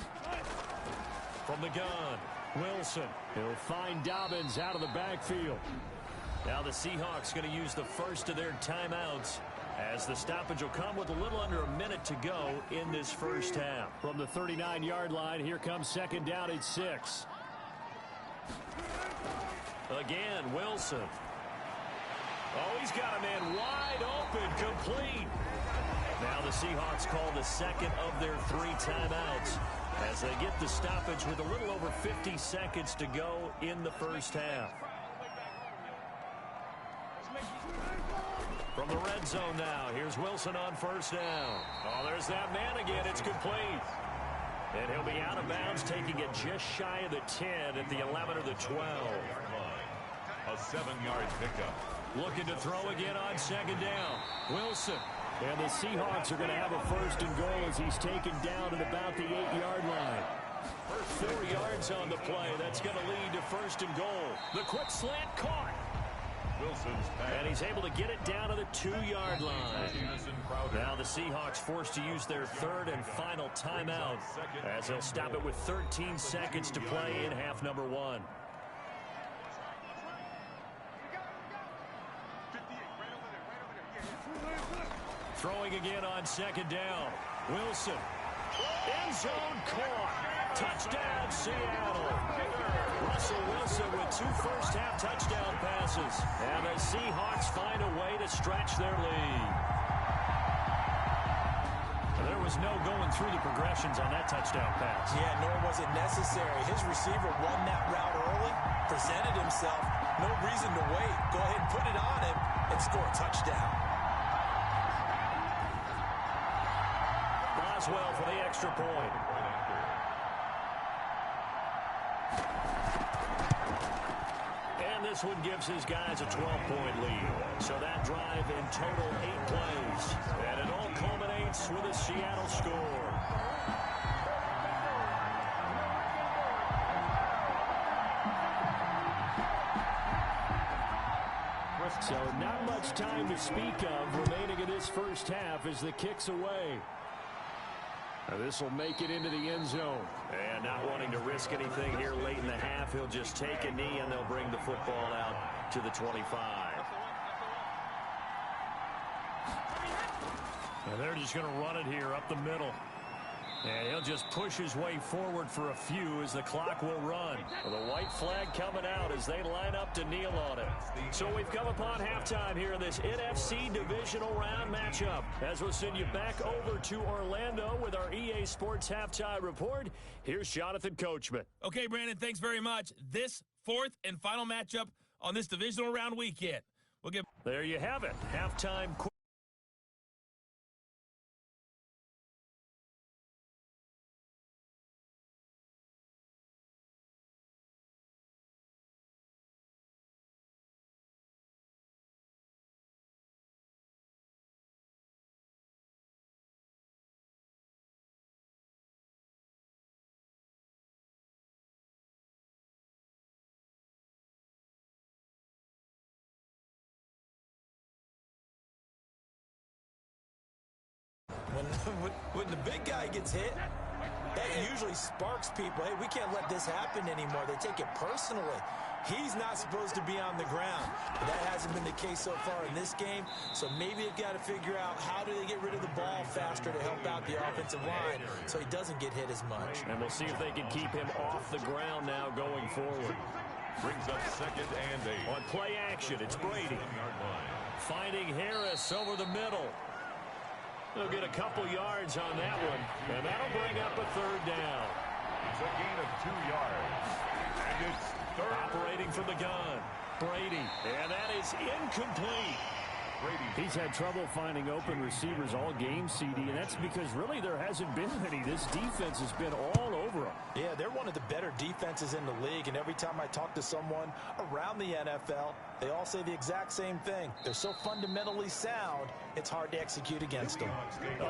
From the gun, Wilson. He'll find Dobbins out of the backfield. Now the Seahawks going to use the first of their timeouts as the stoppage will come with a little under a minute to go in this first half. From the 39-yard line, here comes 2nd down at 6. Again, Wilson. Oh, he's got a man wide open, complete. Now the Seahawks call the 2nd of their 3 timeouts as they get the stoppage with a little over 50 seconds to go in the first half. From the red zone now, here's Wilson on 1st down. Oh, there's that man again. It's complete. And he'll be out of bounds, taking it just shy of the 10 at the 11 or the 12. A 7-yard pickup. Looking to throw again on 2nd down. Wilson. And the Seahawks are going to have a 1st and goal as he's taken down at about the 8-yard line. 4 yards on the play. That's going to lead to 1st and goal. The quick slant caught. Wilson's pass. And he's able to get it down to the 2-yard line. Now the Seahawks forced to use their 3rd and final timeout as they'll stop it with 13 seconds to play in half number 1. Throwing again on 2nd down. Wilson. End zone caught. Touchdown, Seattle. Russell Wilson with 2 first-half touchdown passes. And the Seahawks find a way to stretch their lead. There was no going through the progressions on that touchdown pass. Yeah, nor was it necessary. His receiver won that route early, presented himself. No reason to wait. Go ahead and put it on him and score a touchdown. Boswell for the extra point. And this one gives his guys a 12-point lead. So that drive in total 8 plays. And it all culminates with a Seattle score. So not much time to speak of remaining in this first half as the kick's away. This will make it into the end zone. And not wanting to risk anything here late in the half, he'll just take a knee and they'll bring the football out to the 25. And they're just going to run it here up the middle. And he'll just push his way forward for a few as the clock will run. Well, the white flag coming out as they line up to kneel on it. So we've come upon halftime here in this NFC divisional round matchup. As we'll send you back over to Orlando with our EA Sports halftime report. Here's Jonathan Coachman. Okay, Brandon, thanks very much. This fourth and final matchup on this divisional round weekend. There you have it. Halftime. When the big guy gets hit, that usually sparks people. Hey, we can't let this happen anymore. They take it personally. He's not supposed to be on the ground. But that hasn't been the case so far in this game. So maybe they've got to figure out how do they get rid of the ball faster to help out the offensive line so he doesn't get hit as much. And we'll see if they can keep him off the ground now going forward. Brings up 2nd and 8. On play action, it's Brady. Finding Harris over the middle. They'll get a couple yards on that one, and that'll bring up a 3rd down. It's a gain of 2 yards. And it's 3rd. Operating from the gun, Brady, and that is incomplete. He's had trouble finding open receivers all game, CD, and that's because really there hasn't been any. This defense has been all over him. Yeah, they're one of the better defenses in the league, and every time I talk to someone around the NFL, they all say the exact same thing. They're so fundamentally sound, it's hard to execute against them.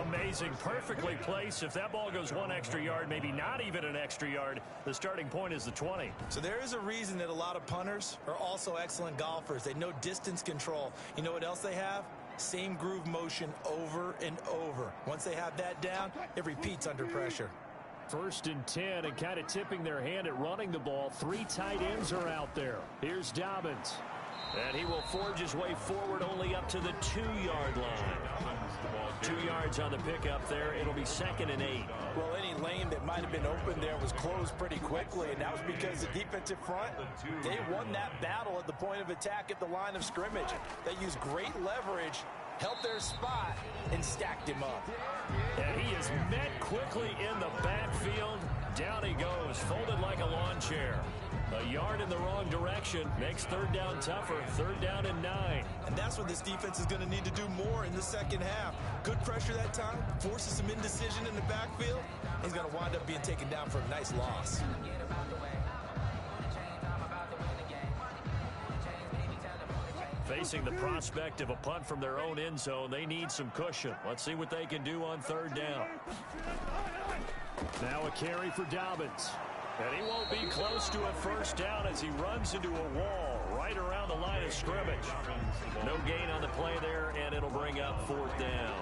Amazing, perfectly placed. If that ball goes 1 extra yard, maybe not even an extra yard, the starting point is the 20. So there is a reason that a lot of punters are also excellent golfers. They know distance control. You know what else they have? Same groove motion over and over. Once they have that down, it repeats under pressure. 1st and 10, and kind of tipping their hand at running the ball. 3 tight ends are out there. Here's Dobbins. And he will forge his way forward only up to the 2-yard line. 2 yards on the pickup there. It'll be 2nd and 8. Well, any lane that might have been open there was closed pretty quickly, and that was because the defensive front, they won that battle at the point of attack at the line of scrimmage. They used great leverage, held their spot, and stacked him up. And he is met quickly in the backfield. Down he goes, folded like a lawn chair. A yard in the wrong direction makes 3rd down tougher. 3rd down and 9. And that's what this defense is going to need to do more in the second half. Good pressure that time, forces some indecision in the backfield. He's going to wind up being taken down for a nice loss. Facing the prospect of a punt from their own end zone, they need some cushion. Let's see what they can do on 3rd down. Now a carry for Dobbins. And he won't be close to a 1st down as he runs into a wall right around the line of scrimmage. No gain on the play there, and it'll bring up 4th down.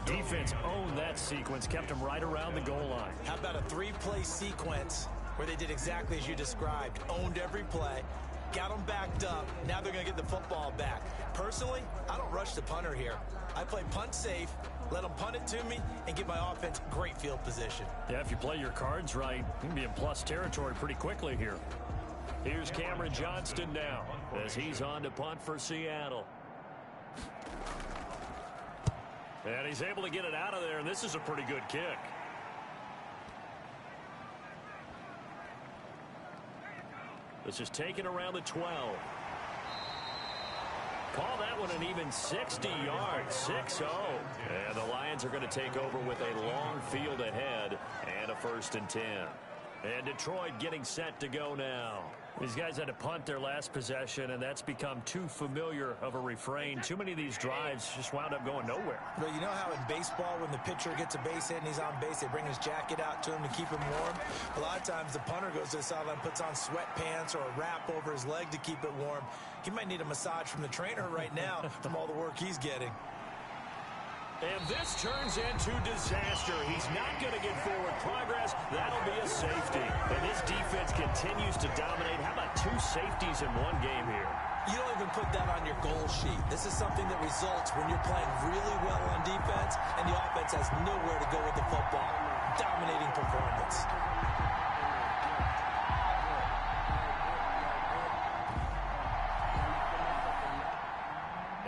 Defense owned that sequence, kept him right around the goal line. How about a 3-play sequence where they did exactly as you described, owned every play, got them backed up, now they're going to get the football back. Personally, I don't rush the punter here. I play punt safe, let them punt it to me, and give my offense great field position. Yeah, if you play your cards right, you can be in plus territory pretty quickly here. Here's Cameron Johnston now as he's on to punt for Seattle. And he's able to get it out of there, and this is a pretty good kick. This is taken around the 12. Call that one an even 60 yards, 6-0. And the Lions are going to take over with a long field ahead and a 1st and 10. And Detroit getting set to go now. These guys had to punt their last possession, and that's become too familiar of a refrain. Too many of these drives just wound up going nowhere. Well, you know how in baseball, when the pitcher gets a base hit and he's on base, they bring his jacket out to him to keep him warm? A lot of times the punter goes to the sideline, puts on sweatpants or a wrap over his leg to keep it warm. He might need a massage from the trainer right now from all the work he's getting. And this turns into disaster. He's not going to get forward progress. That'll be a safety. And this defense continues to dominate. How about 2 safeties in one game here? You don't even put that on your goal sheet. This is something that results when you're playing really well on defense and the offense has nowhere to go with the football. Dominating performance.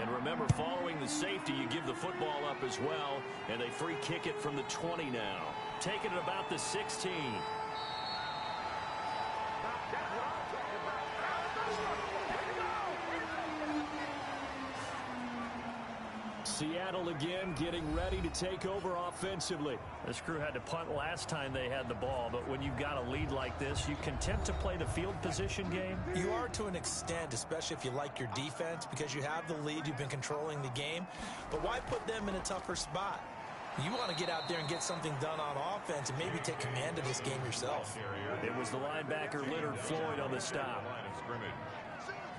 And remember, following the safety, you give the football up as well, and they free kick it from the 20 now. Taking it about the 16. Seattle again getting ready to take over offensively. This crew had to punt last time they had the ball, but when you've got a lead like this, you content to play the field position game? You are to an extent, especially if you like your defense, because you have the lead, you've been controlling the game. But why put them in a tougher spot? You want to get out there and get something done on offense and maybe take command of this game yourself. It was the linebacker Leonard Floyd on the stop.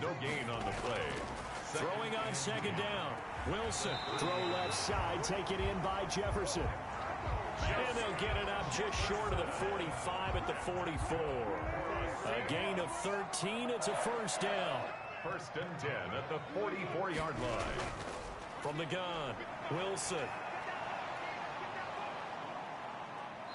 No gain on the play. Throwing on 2nd down. Wilson. Throw left side, taken in by Jefferson. And they'll get it up just short of the 45 at the 44. A gain of 13. It's a 1st down. 1st and 10 at the 44-yard line. From the gun, Wilson.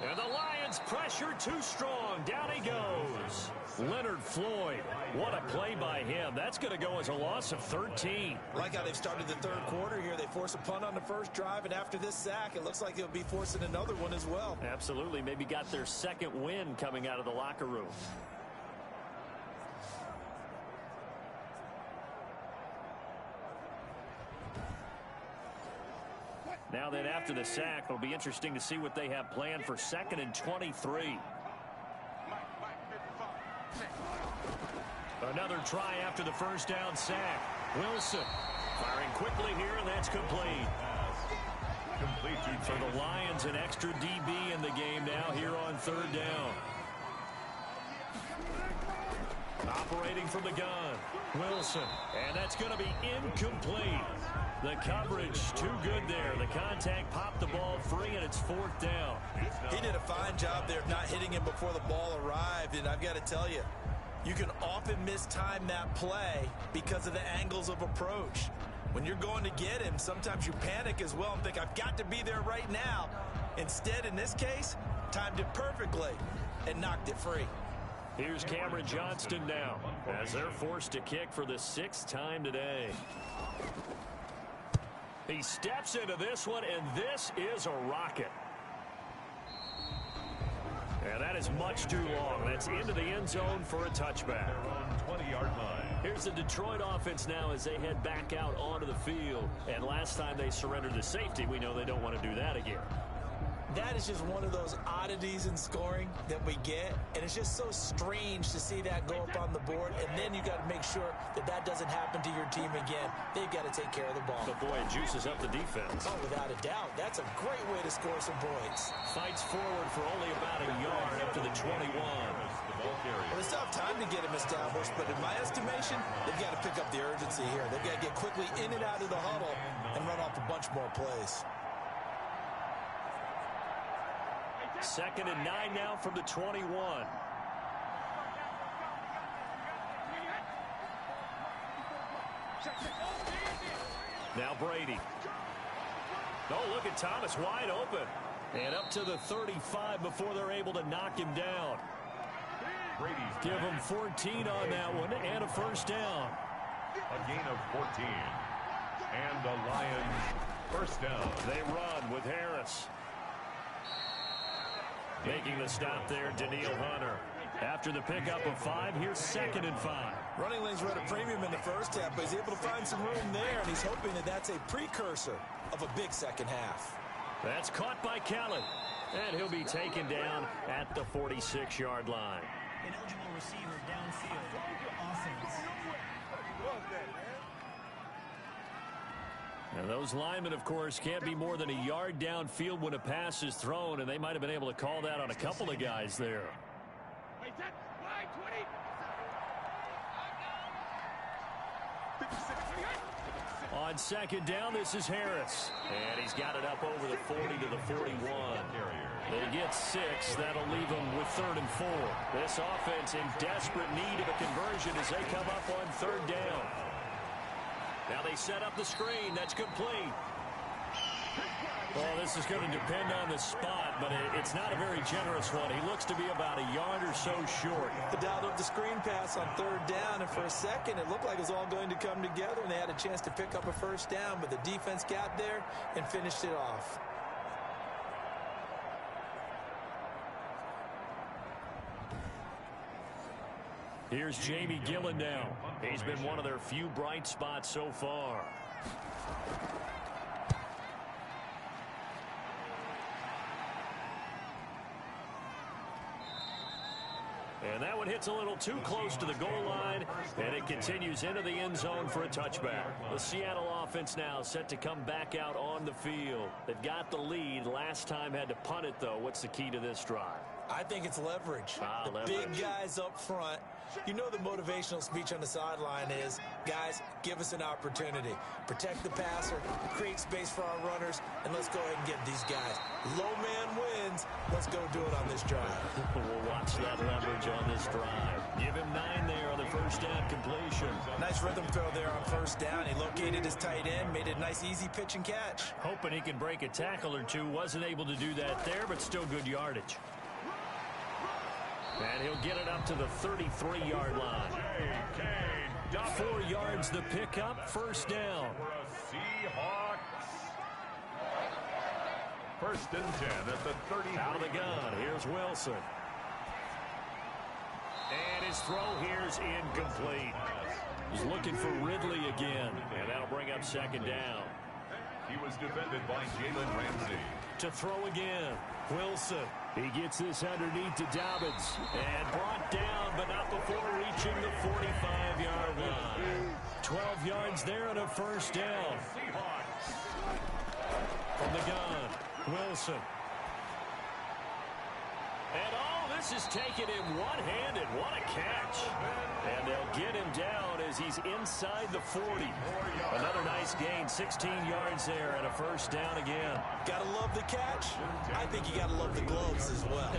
And the Lions pressure too strong. Down he goes. Leonard Floyd. What a play by him. That's going to go as a loss of 13. Like how they've started the 3rd quarter here. They force a punt on the 1st drive, and after this sack, it looks like they'll be forcing another one as well. Absolutely. Maybe got their 2nd win coming out of the locker room. Now then, after the sack, it'll be interesting to see what they have planned for 2nd and 23. Another try after the 1st down sack. Wilson firing quickly here, and that's complete. Complete for the Lions, an extra DB in the game now here on 3rd down. Operating from the gun, Wilson, and that's going to be incomplete. The coverage too good there. The contact popped the ball free, and it's 4th down. He did a fine job there of not hitting him before the ball arrived, and I've got to tell you, you can often mistime that play because of the angles of approach. When you're going to get him, sometimes you panic as well and think, I've got to be there right now. Instead, in this case, timed it perfectly and knocked it free. Here's Cameron Johnston now as they're forced to kick for the 6th time today. He steps into this one, and this is a rocket. And that is much too long. That's into the end zone for a touchback. 20-yard line. Here's the Detroit offense now as they head back out onto the field. And last time they surrendered the safety, we know they don't want to do that again. That is just one of those oddities in scoring that we get, and it's just so strange to see that go up on the board, and then you got to make sure that that doesn't happen to your team again. They've got to take care of the ball. But boy, it juices up the defense. Oh, without a doubt. That's a great way to score some points. Fights forward for only about a yard up to the 21. Well, they still have time to get him established, but in my estimation, they've got to pick up the urgency here. They've got to get quickly in and out of the huddle and run off a bunch more plays. 2nd and 9 now from the 21. Now Brady. Oh, look at Thomas wide open. And up to the 35 before they're able to knock him down. Give him 14 on that one and a 1st down. A gain of 14. And the Lions 1st down. They run with Harris. Making the stop there, Daniil Hunter. After the pickup of 5, here's 2nd and 5. Running lanes were at a premium in the first half, but he's able to find some room there, and he's hoping that that's a precursor of a big second half. That's caught by Kelly, and he'll be taken down at the 46-yard line. An eligible receiver downfield. Offense. And those linemen, of course, can't be more than a yard downfield when a pass is thrown, and they might have been able to call that on a couple of guys there. On 2nd down, this is Harris. And he's got it up over the 40 to the 41. They get 6. That'll leave them with 3rd and 4. This offense in desperate need of a conversion as they come up on 3rd down. Now they set up the screen. That's complete. Well, this is going to depend on the spot, but it's not a very generous one. He looks to be about a yard or so short. The dialed up the screen pass on 3rd down, and for a second it looked like it was all going to come together, and they had a chance to pick up a 1st down, but the defense got there and finished it off. Here's Jamie Gillen now. He's been one of their few bright spots so far. And that one hits a little too close to the goal line, and it continues into the end zone for a touchback. The Seattle offense now set to come back out on the field. They've got the lead. Last time had to punt it, though. What's the key to this drive? I think it's leverage. Big guys up front. You know the motivational speech on the sideline is, guys, give us an opportunity. Protect the passer, create space for our runners, and let's go ahead and get these guys. Low man wins. Let's go do it on this drive. We'll watch that leverage on this drive. Give him 9 there on the 1st down completion. Nice rhythm throw there on 1st down. He located his tight end, made it a nice, easy pitch and catch. Hoping he could break a tackle or two. Wasn't able to do that there, but still good yardage. And he'll get it up to the 33-yard line. 4 yards the pickup, 1st down. Seahawks. 1st and 10 at the 30. Out of the gun, here's Wilson. And his throw here's incomplete. He's looking for Ridley again, and that'll bring up 2nd down. He was defended by Jalen Ramsey. To throw again, Wilson. He gets this underneath to Dobbins. And brought down, but not before reaching the 45-yard line. 12 yards there and a 1st down. From the gun, Wilson. And this is taken him one-handed. What a catch. And they'll get him down as he's inside the 40. Another nice gain, 16 yards there and a 1st down again. Gotta love the catch. I think you gotta love the gloves as well.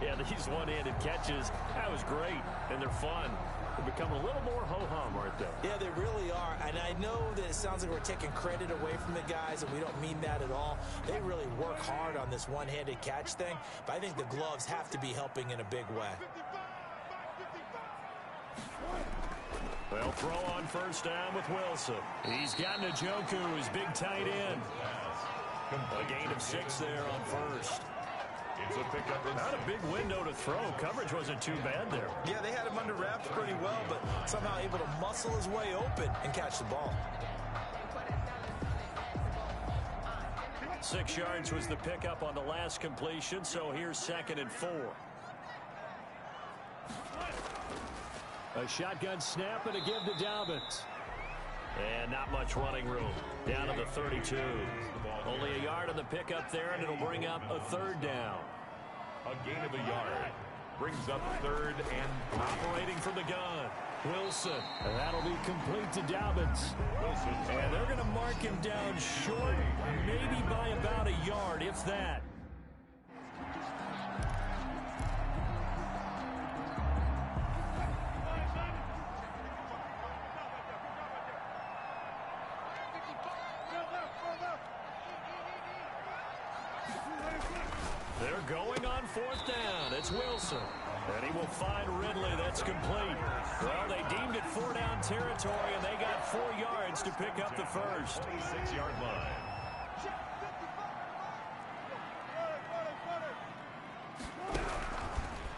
Yeah, these one-handed catches, that was great, and they're fun. They become a little more ho-hum, aren't they? Yeah, they really are. And I know that it sounds like we're taking credit away from the guys, and we don't mean that at all. They really work hard on this one-handed catch thing, but I think the gloves have to be helping in a big way. They'll throw on 1st down with Wilson. He's got Njoku, his big tight end. A gain of 6 there on 1st. It's a pickup. Not a big window to throw. Coverage wasn't too bad there. Yeah, they had him under wraps pretty well, but somehow able to muscle his way open and catch the ball. 6 yards was the pickup on the last completion, so here's 2nd and 4. A shotgun snap and a give to Dobbins. And not much running room. Down to the 32. Only a yard on the pickup there, and it'll bring up a 3rd down. A gain of a yard. Brings up 3rd and operating from the gun. Wilson. And that'll be complete to Dobbins. And they're going to mark him down short, maybe by about a yard, if that. They're going on 4th down. It's Wilson. And he will find Ridley. That's complete. Well, they deemed it 4-down territory, and they got 4 yards to pick up the 1st. 26-yard line.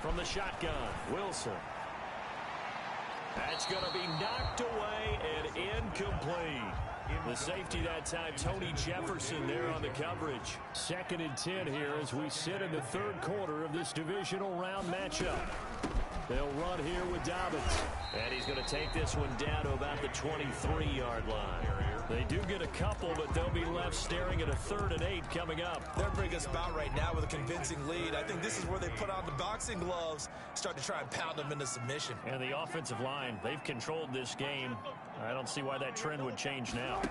From From the shotgun, Wilson. That's going to be knocked away and incomplete. The safety that time, Tony Jefferson there on the coverage. 2nd and 10 here as we sit in the 3rd quarter of this divisional round matchup. They'll run here with Dobbins. And he's going to take this one down to about the 23-yard line. They do get a couple, but they'll be left staring at a 3rd and 8 coming up. They're bringing us about right now with a convincing lead. I think this is where they put on the boxing gloves, start to try and pound them into submission. And the offensive line, they've controlled this game. I don't see why that trend would change now.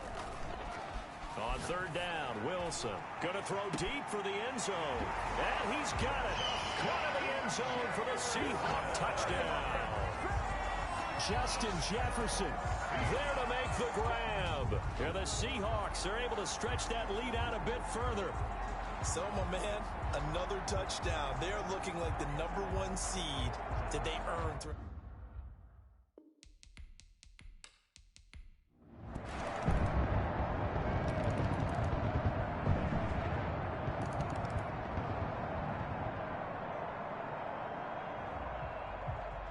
On 3rd down, Wilson going to throw deep for the end zone. And he's got it. Caught in the end zone for the Seahawk touchdown. Justin Jefferson there to make the grab. And the Seahawks are able to stretch that lead out a bit further. So, my man, another touchdown. They're looking like the #1 seed that they earned through.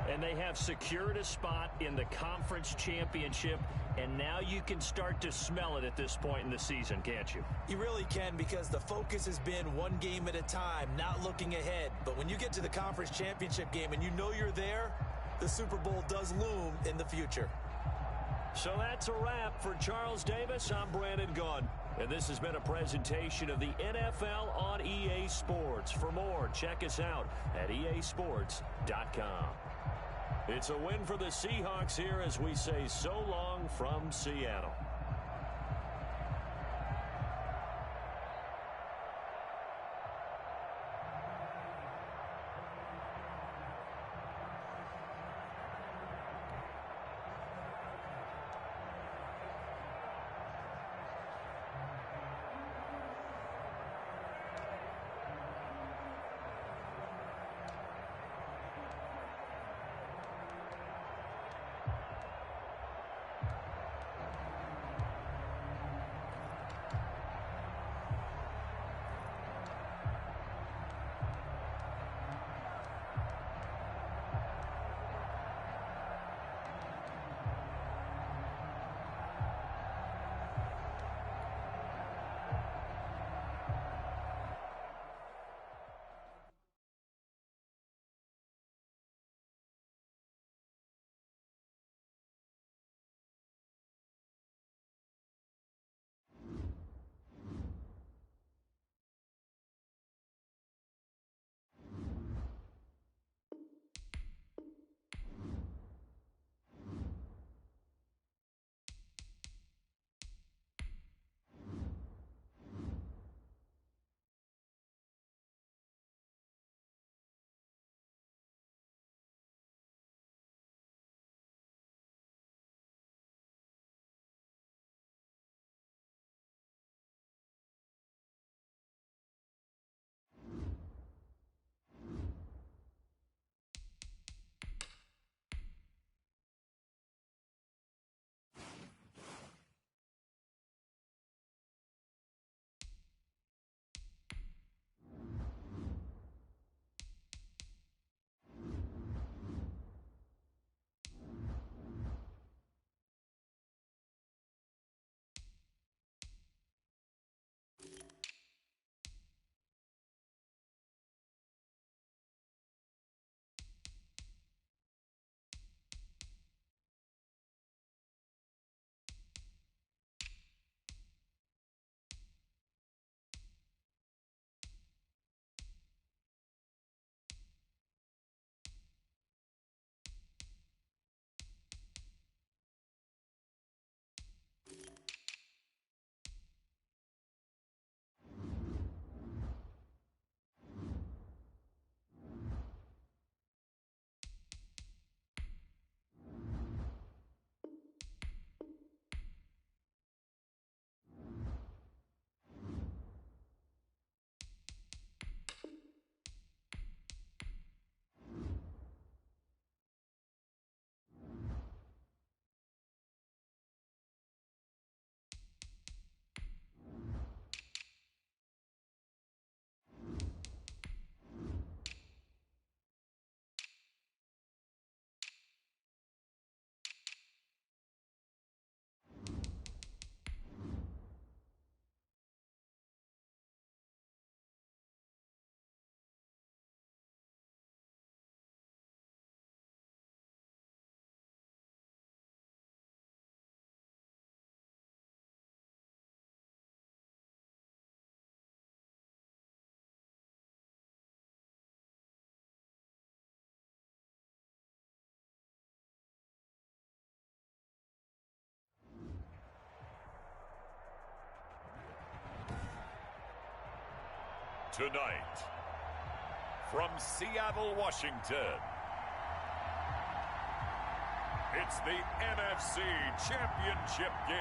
And they have secured a spot in the conference championship, and now you can start to smell it at this point in the season, can't you? You really can, because the focus has been one game at a time, not looking ahead. But when you get to the conference championship game and you know you're there, the Super Bowl does loom in the future. So that's a wrap for Charles Davis. I'm Brandon Gaudin. And this has been a presentation of the NFL on EA Sports. For more, check us out at easports.com. It's a win for the Seahawks here as we say so long from Seattle. Tonight, from Seattle, Washington, it's the NFC Championship game.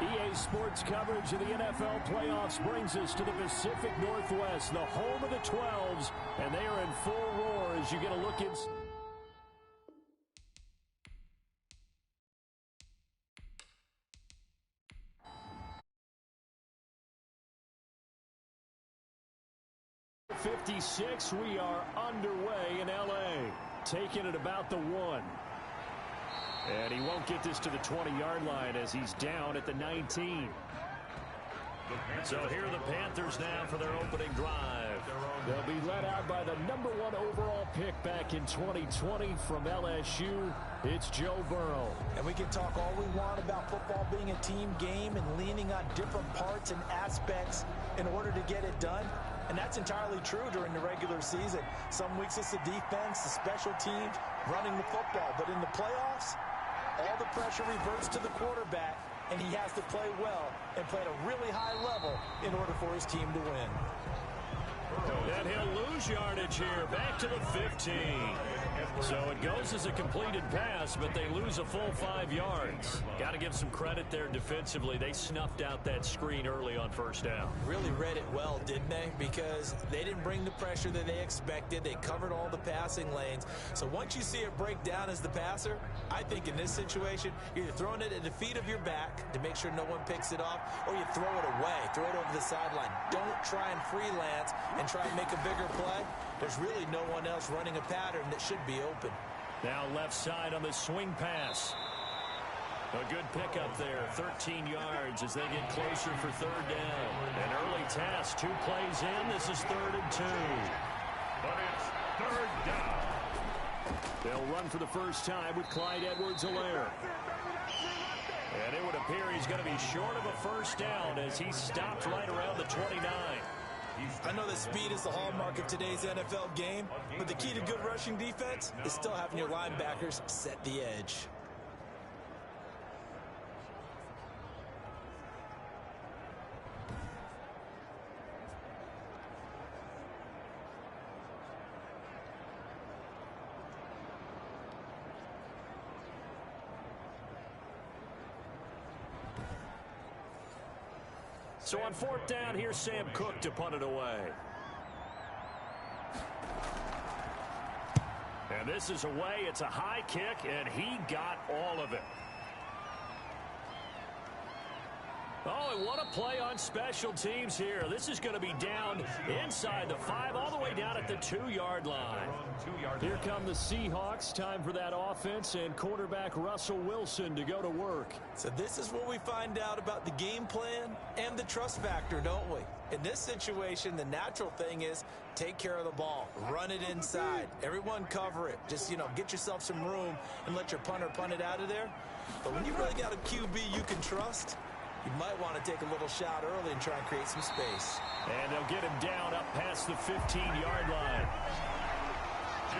EA Sports coverage of the NFL playoffs brings us to the Pacific Northwest, the home of the 12s, and they are in full roar as you get a look at... .56, we are underway in L.A., taking it about the 1. And he won't get this to the 20-yard line as he's down at the 19. So here are the Panthers now for their opening drive. They'll be led out by the #1 overall pick back in 2020 from LSU. It's Joe Burrow. And we can talk all we want about football being a team game and leaning on different parts and aspects in order to get it done. And that's entirely true during the regular season. Some weeks it's the defense, the special teams, running the football. But in the playoffs, all the pressure reverts to the quarterback, and he has to play well and play at a really high level in order for his team to win. And he'll lose yardage here, back to the 15. So it goes as a completed pass, but they lose a full 5 yards. Got to give some credit there defensively. They snuffed out that screen early on first down. Really read it well, didn't they? Because they didn't bring the pressure that they expected. They covered all the passing lanes. So once you see it break down as the passer, I think in this situation, you're either throwing it at the feet of your back to make sure no one picks it off, or you throw it away, throw it over the sideline. Don't try and freelance and try and make a bigger play. There's really no one else running a pattern that should be open. Now left side on the swing pass. A good pickup there, 13 yards as they get closer for third down. An early task, 2 plays in. This is 3rd and 2. But it's 3rd down. They'll run for the first time with Clyde Edwards-Helaire. And it would appear he's going to be short of a first down as he stopped right around the 29. I know that speed is the hallmark of today's NFL game, but the key to good rushing defense is still having your linebackers set the edge. So on 4th down, here's Sam Cook to punt it away. And this is away. It's a high kick, and he got all of it. Oh, and what a play on special teams here. This is going to be down inside the 5, all the way down at the 2-yard line. Here come the Seahawks. Time for that offense and quarterback Russell Wilson to go to work. So this is what we find out about the game plan and the trust factor, don't we? In this situation, the natural thing is take care of the ball. Run it inside. Everyone cover it. Just, get yourself some room and let your punter punt it out of there. But when you really got a QB you can trust, you might want to take a little shot early and try and create some space. And they'll get him down up past the 15-yard line.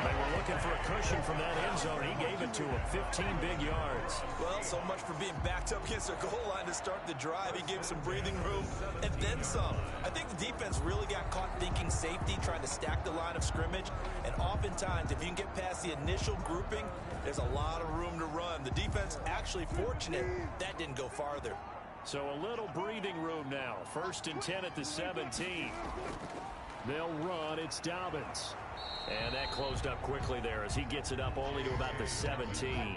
They were looking for a cushion from that end zone. He gave it to him, 15 big yards. Well, so much for being backed up against their goal line to start the drive. He gave some breathing room and then some. I think the defense really got caught thinking safety, trying to stack the line of scrimmage. And oftentimes, if you can get past the initial grouping, there's a lot of room to run. The defense actually fortunate that didn't go farther. So a little breathing room now. 1st and 10 at the 17. They'll run. It's Dobbins. And that closed up quickly there as he gets it up only to about the 17.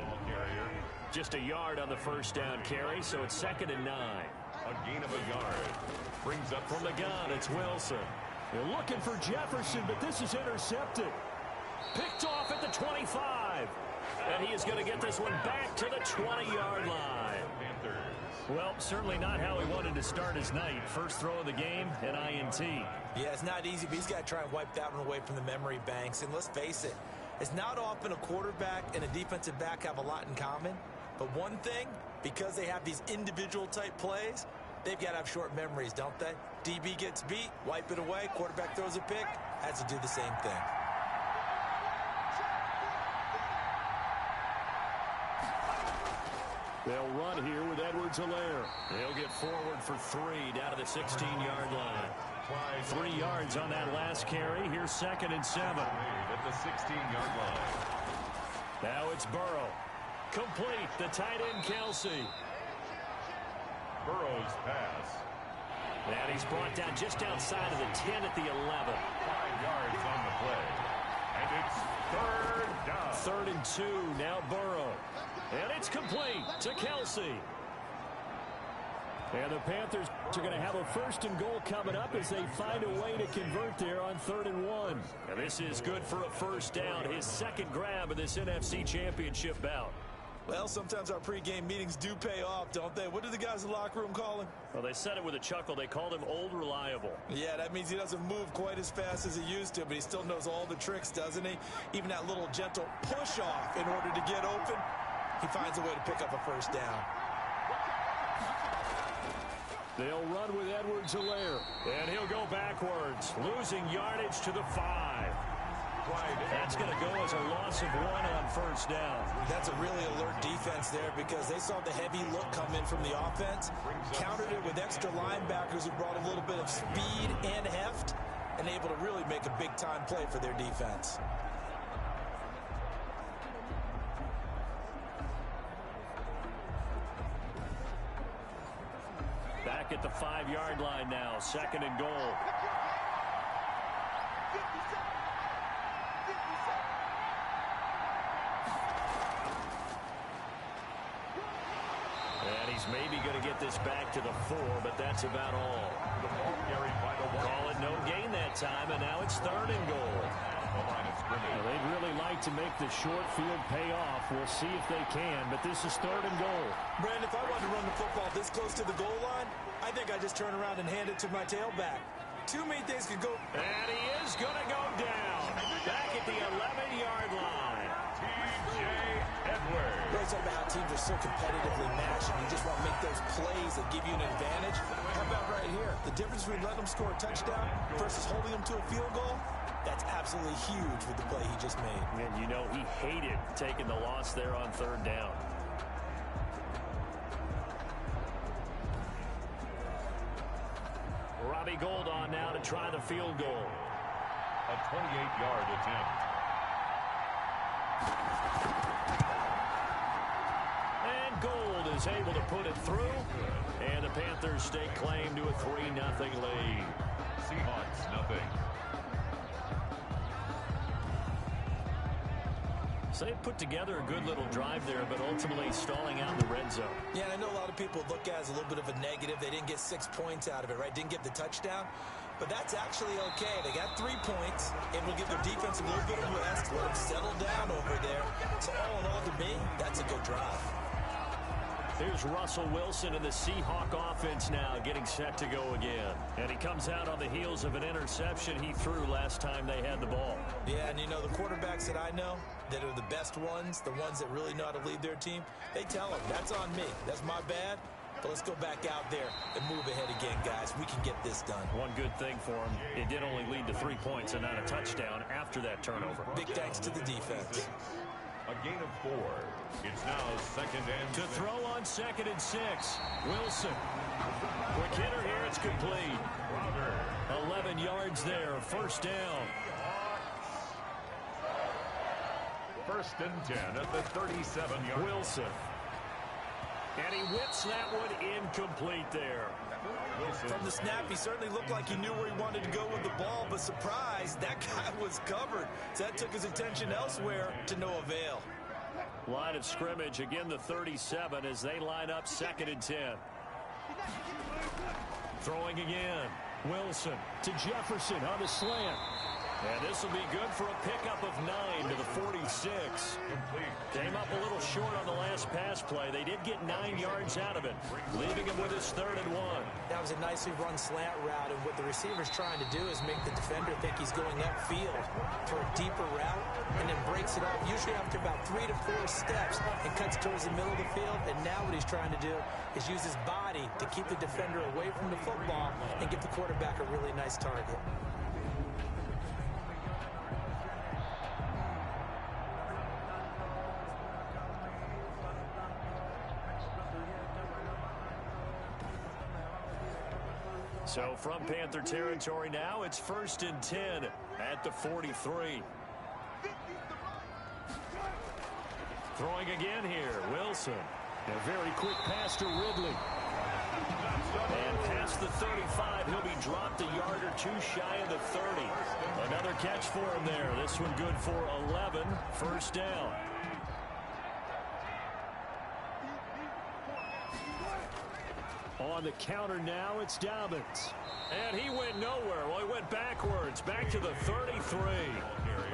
Just a yard on the first down carry, so it's 2nd and 9. A gain of a yard. Brings up from the gun, it's Wilson. They're looking for Jefferson, but this is intercepted. Picked off at the 25. And he is going to get this one back to the 20-yard line. Well, certainly not how he wanted to start his night. First throw of the game, an INT. Yeah, it's not easy, but he's got to try and wipe that one away from the memory banks. And let's face it, it's not often a quarterback and a defensive back have a lot in common. But one thing, because they have these individual type plays, they've got to have short memories, don't they? DB gets beat, wipe it away, quarterback throws a pick, has to do the same thing. They'll run here with Edwards-Helaire. They'll get forward for 3 down to the 16-yard line. 3 yards on that last carry. Here's 2nd and 7. At the 16-yard line. Now it's Burrow. Complete. The tight end, Kelsey. Burrow's pass. And he's brought down just outside of the 10 at the 11. 5 yards on the play. And it's 3rd down. 3rd and 2. Now Burrow. And it's complete to Kelsey. And the Panthers are going to have a 1st and goal coming up as they find a way to convert there on 3rd and 1. And this is good for a 1st down. His 2nd grab of this NFC Championship bout. Well, sometimes our pregame meetings do pay off, don't they? What do the guys in the locker room call him? Well, they said it with a chuckle. They called him Old Reliable. Yeah, that means he doesn't move quite as fast as he used to, but he still knows all the tricks, doesn't he? Even that little gentle push-off in order to get open, he finds a way to pick up a 1st down. They'll run with Edwards-Helaire. And he'll go backwards, losing yardage to the 5. That's going to go as a loss of 1 on 1st down. That's a really alert defense there because they saw the heavy look come in from the offense, countered it with extra linebackers who brought a little bit of speed and heft, and able to really make a big-time play for their defense. Back at the 5-yard line now, 2nd and goal. And he's maybe going to get this back to the 4, but that's about all. The ball carried by the Call it no gain that time, and now it's 3rd and goal. The line of scrimmage. Well, they'd really like to make the short field pay off. We'll see if they can, but this is 3rd and goal. Brandon, if I wanted to run the football this close to the goal line, I think I just turn around and hand it to my tailback. Too many things could go. And he is going to go down. Back at the 11-yard line. T.J. Edwards. We're talking about how teams are so competitively matched, and you just want to make those plays that give you an advantage. How about right here? The difference between letting them score a touchdown versus holding them to a field goal, that's absolutely huge with the play he just made. And you know he hated taking the loss there on 3rd down. Robbie Gould on now to try the field goal. A 28-yard attempt. And Gould is able to put it through. And the Panthers stake claim to a 3-0 lead. Seahawks, nothing. So they put together a good little drive there, but ultimately stalling out in the red zone. Yeah, and I know a lot of people look at it as a little bit of a negative. They didn't get 6 points out of it, right? Didn't get the touchdown. But that's actually okay. They got 3 points, and will give their defense a little bit of rest, let them settle down over there. So all in all, to me, that's a good drive. Here's Russell Wilson in the Seahawk offense now, getting set to go again. And he comes out on the heels of an interception he threw last time they had the ball. Yeah, and you know, the quarterbacks that I know that are the best ones, the ones that really know how to lead their team, they tell them, that's on me. That's my bad. But let's go back out there and move ahead again, guys. We can get this done. One good thing for him, it did only lead to 3 points and not a touchdown after that turnover. Big thanks to the defense. A gain of 4. It's now 2nd and To 6. throw on 2nd and 6. Wilson. Quick hitter here. It's complete. 11 yards there. 1st down. 1st and 10 at the 37-yard. Wilson. And he whips that one incomplete there. From the snap, he certainly looked like he knew where he wanted to go with the ball, but surprise, that guy was covered. So that took his attention elsewhere to no avail. Line of scrimmage, again the 37 as they line up 2nd and 10. Throwing again. Wilson To Jefferson on the slant. And this will be good for a pickup of 9 to the 46. Came up a little short on the last pass play. They did get 9 yards out of it, leaving him with his 3rd and 1. That was a nicely run slant route, and what the receiver's trying to do is make the defender think he's going upfield for a deeper route, and then breaks it off, usually after about 3 to 4 steps, and cuts towards the middle of the field. And now what he's trying to do is use his body to keep the defender away from the football and give the quarterback a really nice target. So from Panther territory now, it's 1st and 10 at the 43. Throwing again here, Wilson. A very quick pass to Ridley. And past the 35, he'll be dropped a yard or 2 shy of the 30. Another catch for him there. This one good for 11. 1st down. On the counter now, it's Dobbins. And he went nowhere. Well, he went backwards, back to the 33.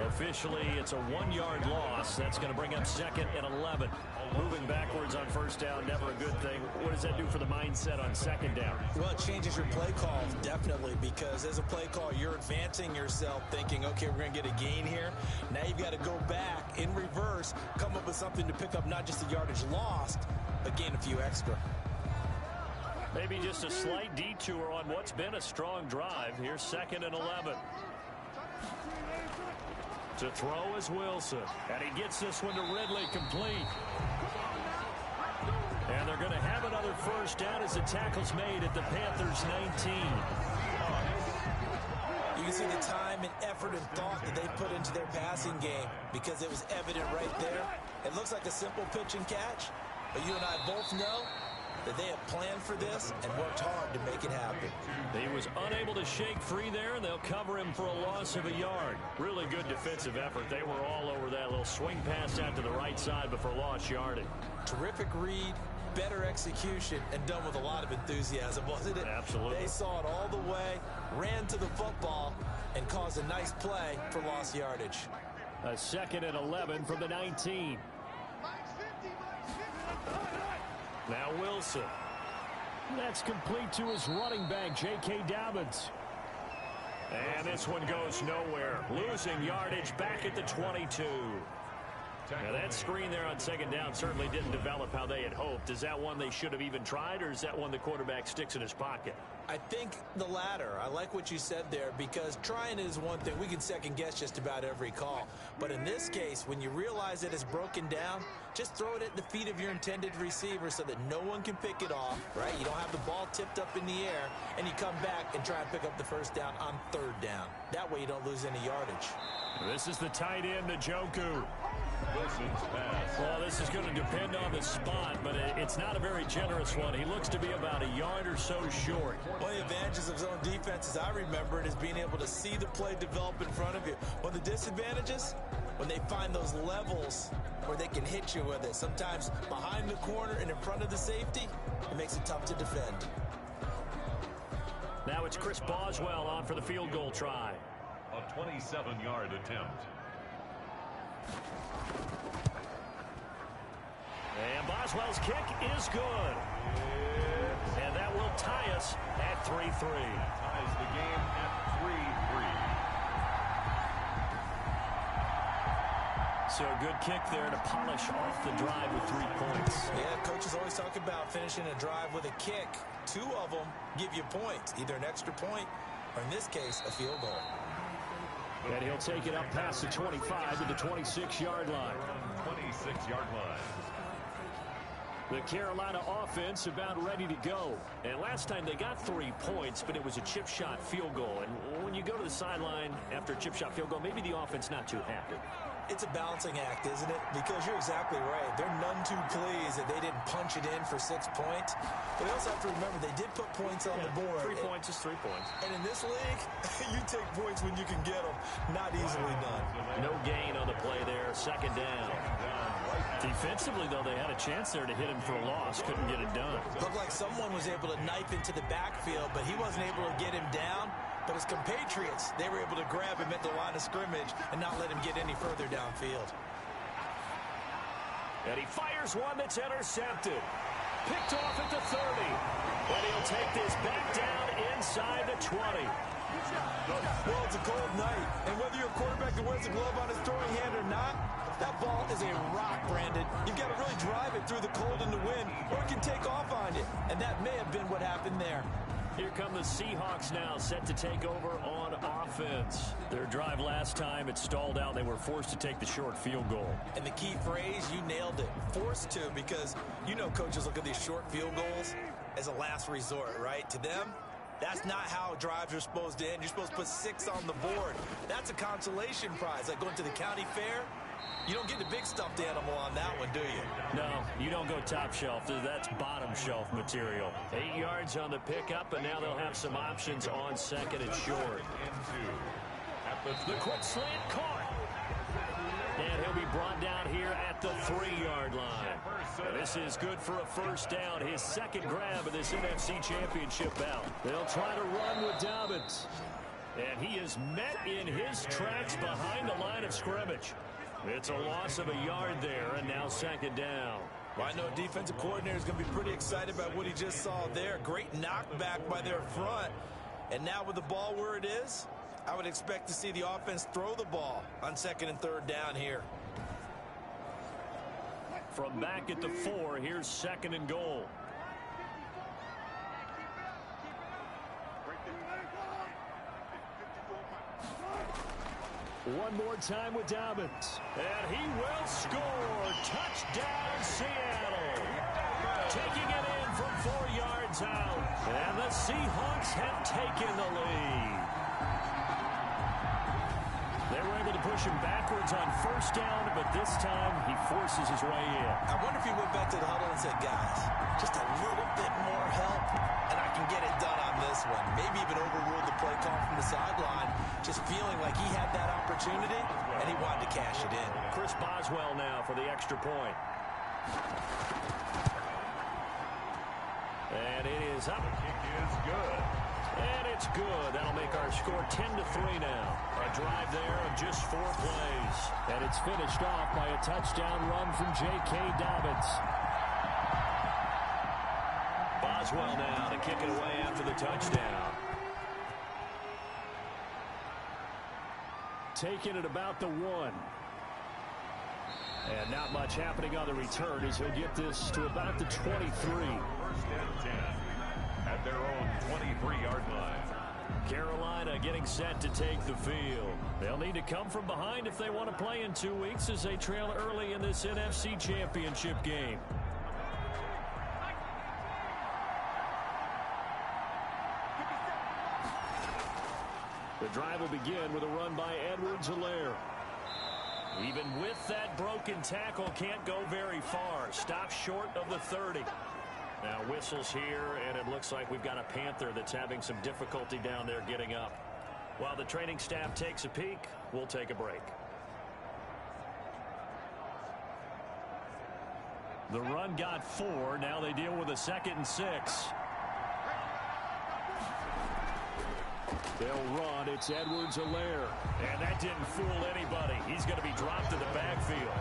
Officially, it's a 1-yard loss. That's going to bring up 2nd and 11. Moving backwards on 1st down, never a good thing. What does that do for the mindset on 2nd down? Well, it changes your play call, definitely, because as a play call, you're advancing yourself thinking, okay, we're going to get a gain here. Now you've got to go back in reverse, come up with something to pick up not just the yardage lost, but gain a few extra. Maybe just a slight detour on what's been a strong drive. Here's 2nd and 11. To throw is Wilson. And he gets this one to Ridley, complete. And they're going to have another 1st down as the tackle's made at the Panthers' 19. You can see the time and effort and thought that they put into their passing game because it was evident right there. It looks like a simple pitch and catch, but you and I both know that they have planned for this and worked hard to make it happen. He was unable to shake free there, and they'll cover him for a loss of a yard. Really good defensive effort. They were all over that little swing pass out to the right side before lost yardage. Terrific read, better execution, and done with a lot of enthusiasm, wasn't it? Absolutely. They saw it all the way, ran to the football, and caused a nice play for lost yardage. A 2nd and 11 from the 19. Now Wilson. That's complete to his running back, J.K. Dobbins. And this one goes nowhere. Losing yardage back at the 22. Now that screen there on 2nd down certainly didn't develop how they had hoped. Is that one they should have even tried, or is that one the quarterback sticks in his pocket? I think the latter. I like what you said there, because trying is one thing. We can second guess just about every call. But in this case, when you realize that it's broken down, just throw it at the feet of your intended receiver so that no one can pick it off, right? You don't have the ball tipped up in the air, and you come back and try and pick up the 1st down on 3rd down. That way you don't lose any yardage. This is the tight end, Njoku. Wilson's pass. Well, this is going to depend on the spot, but it's not a very generous one. He looks to be about a yard or so short. One of the advantages of zone defense, as I remember it, is being able to see the play develop in front of you. One of the disadvantages, when they find those levels where they can hit you with it, sometimes behind the corner and in front of the safety, it makes it tough to defend. Now it's Chris Boswell on for the field goal try. A 27-yard attempt. And Boswell's kick is good. And that will tie us at 3-3. Ties the game at 3-3. So a good kick there to polish off the drive with 3 points. Yeah, coaches always talk about finishing a drive with a kick. 2 of them give you points, either an extra point or, in this case, a field goal. And he'll take it up past the 25 to the 26-yard line. 26-yard line. The Carolina offense about ready to go. And last time they got 3 points, but it was a chip shot field goal. And when you go to the sideline after a chip shot field goal, maybe the offense not too happy. It's a balancing act, isn't it? Because you're exactly right. They're none too pleased that they didn't punch it in for 6 points. But we also have to remember they did put points on the board. 3 points is 3 points. And in this league, you take points when you can get them. Not easily done. No gain on the play there. 2nd down. Defensively, though, they had a chance there to hit him for a loss. Couldn't get it done. Looked like someone was able to knife into the backfield, but he wasn't able to get him down. But his compatriots, they were able to grab him at the line of scrimmage and not let him get any further downfield. And he fires one that's intercepted. Picked off at the 30. And he'll take this back down inside the 20. Well, it's a cold night, and whether you're a quarterback that wears a glove on his throwing hand or not, that ball is a rock, Brandon. You've got to really drive it through the cold and the wind, or it can take off on you, and that may have been what happened there. Here come the Seahawks now, set to take over on offense. Their drive last time, it stalled out. They were forced to take the short field goal. And the key phrase, you nailed it, forced to, because you know coaches look at these short field goals as a last resort, right? To them, that's not how drives are supposed to end. You're supposed to put 6 on the board. That's a consolation prize, like going to the county fair. You don't get the big stuffed animal on that one, do you? No, you don't go top shelf. That's bottom shelf material. 8 yards on the pickup, and now they'll have some options on second and short. The quick slant caught. And he'll be brought down here at the 3-yard line. And this is good for a first down. His second grab of this NFC Championship bout. They'll try to run with Dobbins. And he is met in his tracks behind the line of scrimmage. It's a loss of a yard there, and now second down. Well, I know defensive coordinator is going to be pretty excited about what he just saw there. Great knockback by their front. And now with the ball where it is, I would expect to see the offense throw the ball on second and third down here. From back at the 4, here's second and goal. One more time with Dobbins. And he will score. Touchdown, Seattle. Taking it in from 4 yards out. And the Seahawks have taken the lead. They were able to push him backwards on first down, but this time he forces his way in. I wonder if he went back to the huddle and said, guys, just a little bit more help, and I can get it done on this one. Maybe even overruled the play call from the sideline, just feeling like he had that opportunity, and he wanted to cash it in. Chris Boswell now for the extra point. And it is up. The kick is good. And it's good. That'll make our score 10-3 now. A drive there of just 4 plays. And it's finished off by a touchdown run from J.K. Dobbins. Boswell now to kick it away after the touchdown. Taking it about the 1. And not much happening on the return as he'll get this to about the 23. First and 10 at their own 23-yard line. Carolina getting set to take the field. They'll need to come from behind if they want to play in 2 weeks as they trail early in this NFC Championship game. The drive will begin with a run by Edwards-Helaire. Even with that broken tackle, can't go very far. Stops short of the 30. Now whistles here, and it looks like we've got a Panther that's having some difficulty down there getting up. While the training staff takes a peek, we'll take a break. The run got 4. Now they deal with a 2nd and 6. They'll run. It's Edwards-Helaire. And that didn't fool anybody. He's going to be dropped in the backfield.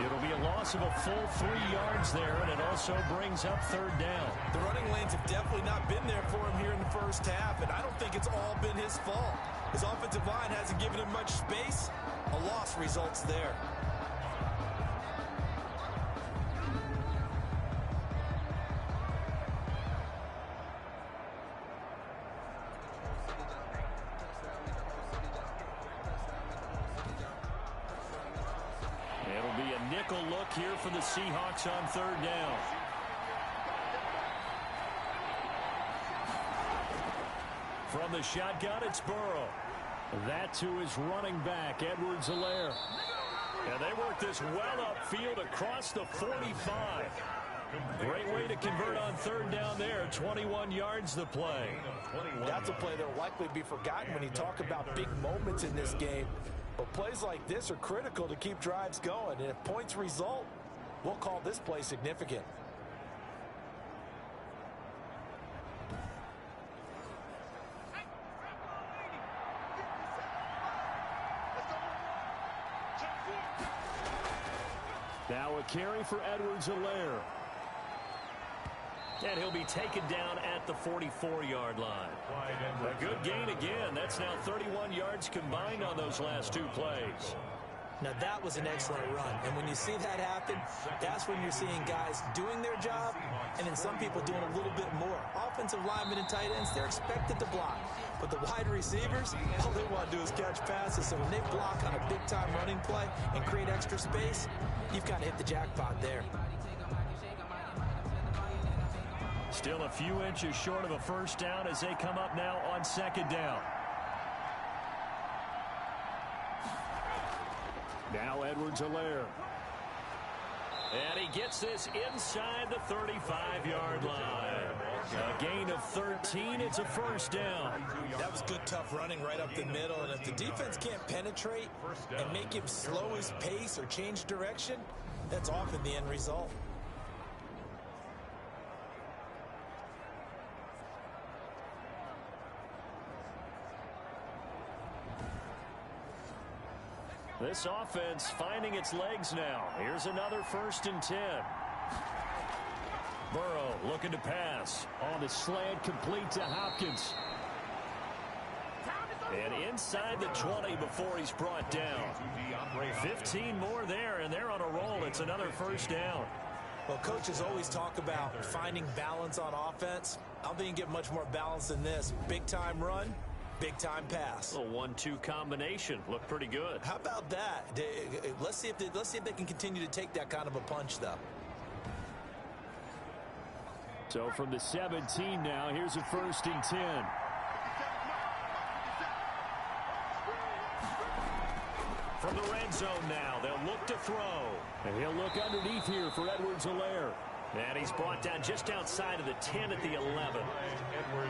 It'll be a loss of a full 3 yards there, and it also brings up third down. The running lanes have definitely not been there for him here in the first half, and I don't think it's all been his fault. His offensive line hasn't given him much space. A loss results there. Look here for the Seahawks on third down. From the shotgun, it's Burrow. That to his running back, Edwards-Helaire. And they work this well upfield across the 45. Great way to convert on third down there. 21 yards the play. That's a play that will likely be forgotten when you talk about big moments in this game. But plays like this are critical to keep drives going. And if points result, we'll call this play significant. Now a carry for Edwards-Helaire. And he'll be taken down at the 44-yard line. A good gain again. That's now 31 yards combined on those last two plays. Now, that was an excellent run. And when you see that happen, that's when you're seeing guys doing their job and then some people doing a little bit more. Offensive linemen and tight ends, they're expected to block. But the wide receivers, all they want to do is catch passes. So when they block on a big-time running play and create extra space, you've kind of hit the jackpot there. Still a few inches short of a first down as they come up now on second down. Now Edwards-Helaire. And he gets this inside the 35-yard line. A gain of 13. It's a first down. That was good, tough running right up the middle. And if the defense can't penetrate and make him slow his pace or change direction, that's often the end result. This offense finding its legs now. Here's another 1st and 10. Burrow looking to pass. On the slant, complete to Hopkins. And inside the 20 before he's brought down. 15 more there, and they're on a roll. It's another first down. Well, coaches always talk about finding balance on offense. I don't think you can get much more balance than this. Big-time run. Big-time pass. A 1-2 combination. Looked pretty good. How about that? Let's see if they can continue to take that kind of a punch, though. So from the 17 now, here's a 1st and 10. From the red zone now, they'll look to throw. And he'll look underneath here for Edwards-Helaire. And he's brought down just outside of the 10 at the 11.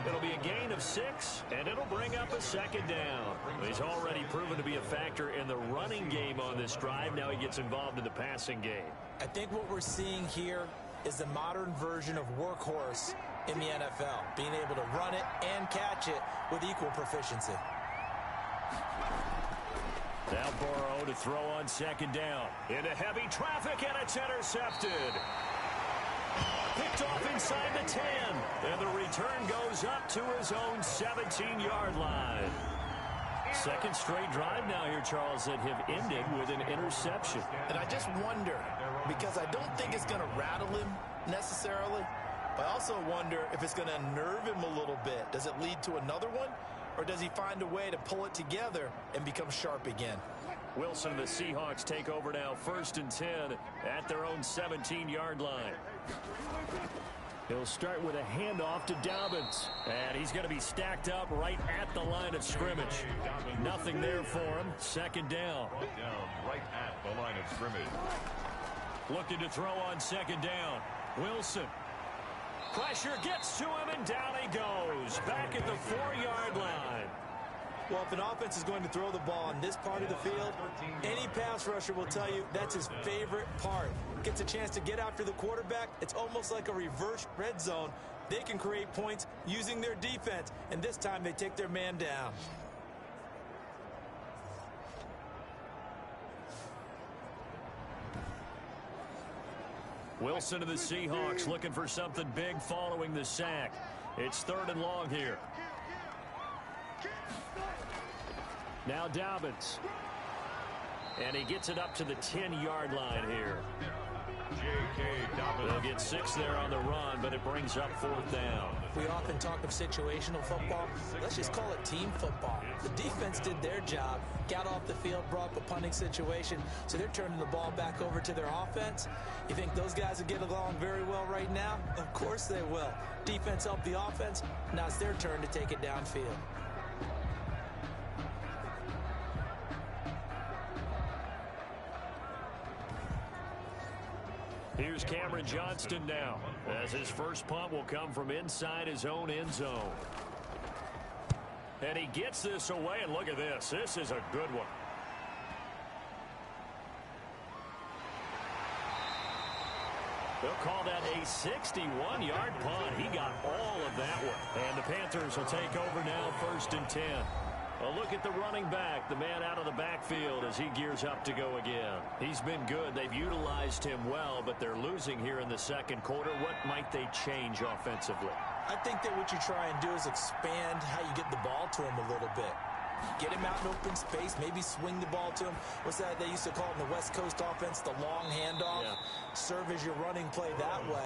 It'll be a gain of 6, and it'll bring up a second down. He's already proven to be a factor in the running game on this drive. Now he gets involved in the passing game. I think what we're seeing here is the modern version of workhorse in the NFL, being able to run it and catch it with equal proficiency. Now Burrow to throw on second down. Into heavy traffic, and it's intercepted. Picked off inside the 10. And the return goes up to his own 17-yard line. Second straight drive now here, Charles, that have ended with an interception. And I just wonder, because I don't think it's going to rattle him necessarily, but I also wonder if it's going to unnerve him a little bit. Does it lead to another one, or does he find a way to pull it together and become sharp again? Wilson and the Seahawks take over now, 1st and 10 at their own 17-yard line. He'll start with a handoff to Dobbins. And he's going to be stacked up right at the line of scrimmage. Nothing there for him. Second down. Right at the line of scrimmage. Looking to throw on second down. Wilson. Pressure gets to him, and down he goes. Back at the 4-yard line. Well, if an offense is going to throw the ball on this part of the field, any pass rusher will tell you that's his favorite part. Gets a chance to get after the quarterback. It's almost like a reverse red zone. They can create points using their defense, and this time they take their man down. Wilson to the Seahawks looking for something big following the sack. It's 3rd and long here. Now Dobbins. And he gets it up to the 10-yard line here. They'll get 6 there on the run, but it brings up 4th down. We often talk of situational football. Let's just call it team football. The defense did their job, got off the field, brought up a punting situation, so they're turning the ball back over to their offense. You think those guys will get along very well right now? Of course they will. Defense helped the offense. Now it's their turn to take it downfield. Here's Cameron Johnston now, as his first punt will come from inside his own end zone. And he gets this away, and look at this. This is a good one. They'll call that a 61-yard punt. He got all of that one. And the Panthers will take over now, 1st and 10. A look at the running back, the man out of the backfield as he gears up to go again. He's been good. They've utilized him well, but they're losing here in the second quarter. What might they change offensively? I think that what you try and do is expand how you get the ball to him a little bit. Get him out in open space, maybe swing the ball to him. What's that they used to call in the West Coast offense, the long handoff? Yeah. Serve as your running play that way,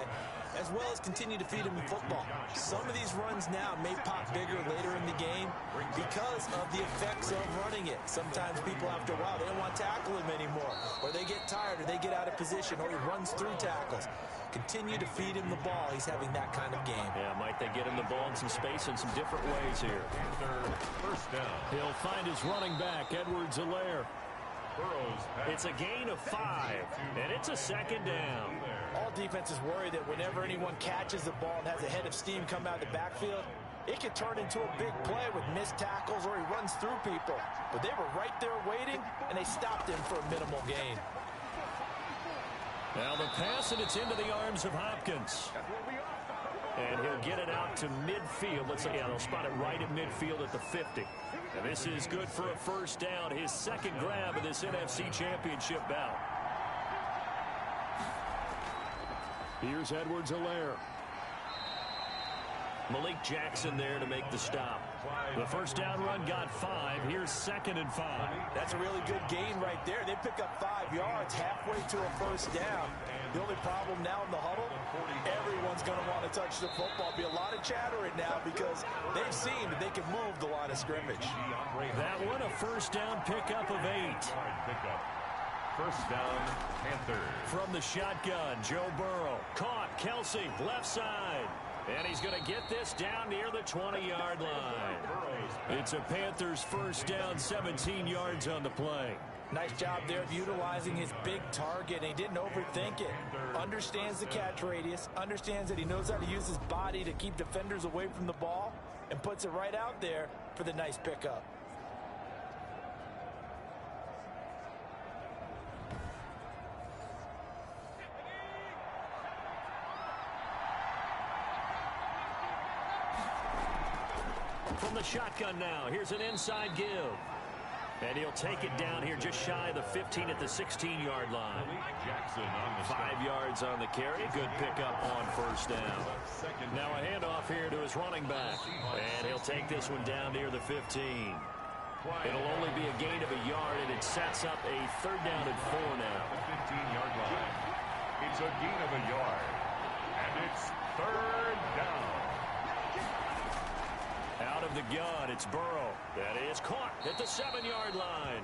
as well as continue to feed him the football. Some of these runs now may pop bigger later in the game because of the effects of running it. Sometimes people, after a while, they don't want to tackle him anymore, or they get tired, or they get out of position, or he runs through tackles. Continue to feed him the ball. He's having that kind of game. Yeah, might they get him the ball in some space in some different ways here. First down. He'll find his running back, Edwards-Helaire. It's a gain of 5, and it's a second down. All defenses worry that whenever anyone catches the ball and has a head of steam come out of the backfield, it could turn into a big play with missed tackles or he runs through people. But they were right there waiting, and they stopped him for a minimal gain. Now the pass, and it's into the arms of Hopkins. And he'll get it out to midfield. Let's say, yeah, they'll spot it right at midfield at the 50. And this is good for a first down, his second grab of this NFC Championship bout. Here's Edwards-Helaire. Malik Jackson there to make the stop. The first down run got 5. Here's 2nd and 5. That's a really good gain right there. They pick up 5 yards halfway to a first down. The only problem now in the huddle, everyone's going to want to touch the football. Be a lot of chatter right now because they've seen that they can move the line of scrimmage. That one, a first down pickup of 8. First down, Panthers. From the shotgun, Joe Burrow. Caught, Kelsey, left side. And he's going to get this down near the 20-yard line. It's a Panthers first down, 17 yards on the play. Nice job there of utilizing his big target, and he didn't overthink it. Understands the catch radius, understands that he knows how to use his body to keep defenders away from the ball, and puts it right out there for the nice pickup. From the shotgun now, here's an inside give. And he'll take it down here just shy of the 15 at the 16-yard line. Jackson on the 5 yards on the carry. Good pickup on first down. Now a handoff here to his running back. And he'll take this one down near the 15. It'll only be a gain of a yard, and it sets up a third down and 4 now. 15-yard line. It's a gain of a yard. And it's third down. Out of the gun, it's Burrow. That is caught at the 7-yard line.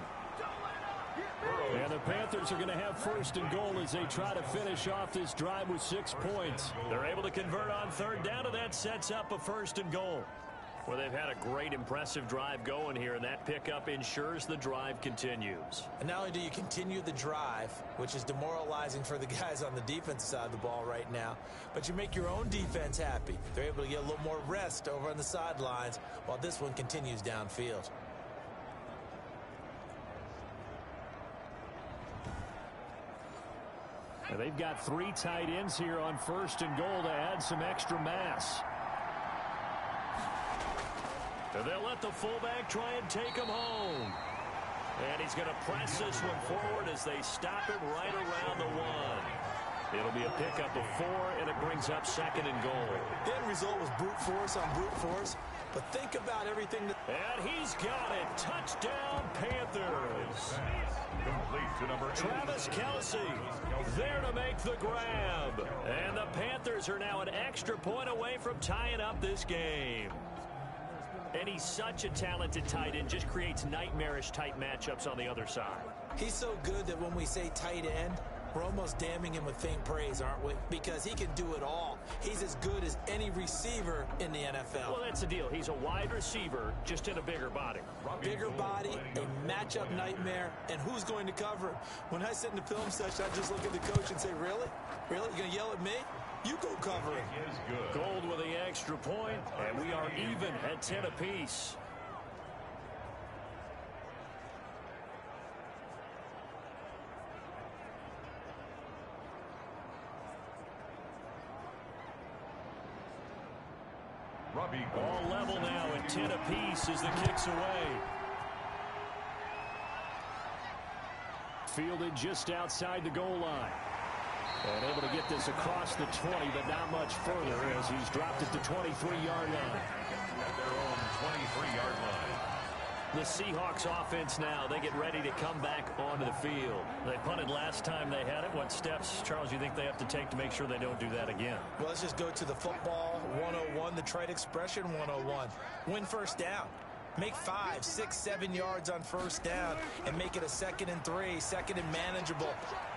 And the Panthers are going to have first and goal as they try to finish off this drive with 6 points. They're able to convert on third down, and that sets up a first and goal. Well, they've had a great, impressive drive going here, and that pickup ensures the drive continues. And not only do you continue the drive, which is demoralizing for the guys on the defensive side of the ball right now, but you make your own defense happy. They're able to get a little more rest over on the sidelines while this one continues downfield. And they've got 3 tight ends here on first and goal to add some extra mass. They'll let the fullback try and take him home. And he's going to press this one forward as they stop him right around the 1. It'll be a pickup of 4, and it brings up 2nd and goal. The end result was brute force on brute force, but think about everything that... And he's got it. Touchdown, Panthers. Complete to number 8. Travis Kelsey there to make the grab. And the Panthers are now an extra point away from tying up this game. And he's such a talented tight end, just creates nightmarish-type matchups on the other side. He's so good that when we say tight end, we're almost damning him with faint praise, aren't we? Because he can do it all. He's as good as any receiver in the NFL. Well, that's the deal. He's a wide receiver, just in a bigger body. Bigger body, a matchup nightmare, and who's going to cover him? When I sit in the film session, I just look at the coach and say, really? Really? You going to yell at me? You go cover him. Gold with the extra point, and we are even at 10 apiece. All level now at 10 apiece as the kick's away. Fielded just outside the goal line. And able to get this across the 20, but not much further as he's dropped it to 23-yard line. At their own 23-yard line. The Seahawks offense now, they get ready to come back onto the field. They punted last time they had it. What steps, Charles, you think they have to take to make sure they don't do that again? Well, let's just go to the football 101, the trade expression 101. Win first down. Make 5, 6, 7 yards on first down and make it a 2nd and 3, 2nd and manageable.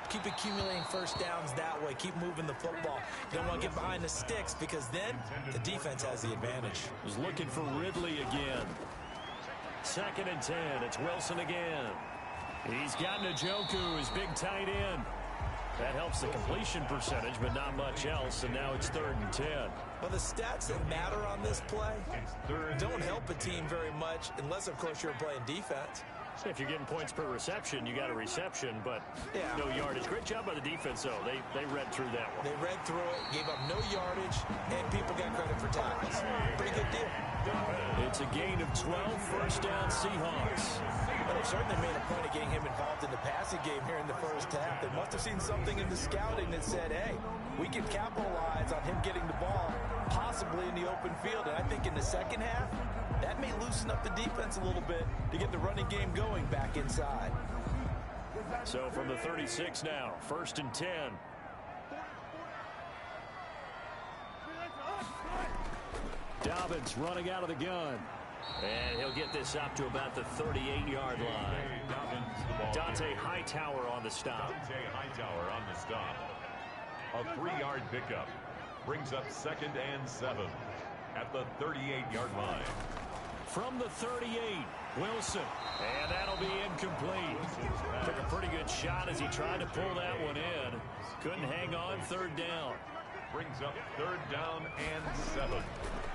Keep accumulating first downs that way. Keep moving the football. You don't want to get behind the sticks because then the defense has the advantage. Was looking for Ridley again. 2nd and 10. It's Wilson again. He's got Njoku, his big tight end. That helps the completion percentage, but not much else, and now it's 3rd and 10. Well, the stats that matter on this play don't help a team very much unless, of course, you're playing defense. If you're getting points per reception, you got a reception, but no yardage. Great job by the defense, though. They read through that one. They read through it, gave up no yardage, and people got credit for tackles. Pretty good deal. It's a gain of 12, first down Seahawks. But they certainly made a point of getting him involved in the passing game here in the first half. They must have seen something in the scouting that said, hey, we can capitalize on him getting the ball, possibly in the open field. And I think in the second half, that may loosen up the defense a little bit to get the running game going back inside. So from the 36 now, 1st and 10. Dobbins running out of the gun. And he'll get this up to about the 38-yard line. Dante Hightower on the stop. Dante Hightower on the stop. A 3-yard pickup. Brings up 2nd and 7 at the 38-yard line. From the 38, Wilson. And that'll be incomplete. Took a pretty good shot as he tried to pull that one in. Couldn't hang on, 3rd down. Brings up 3rd down and 7.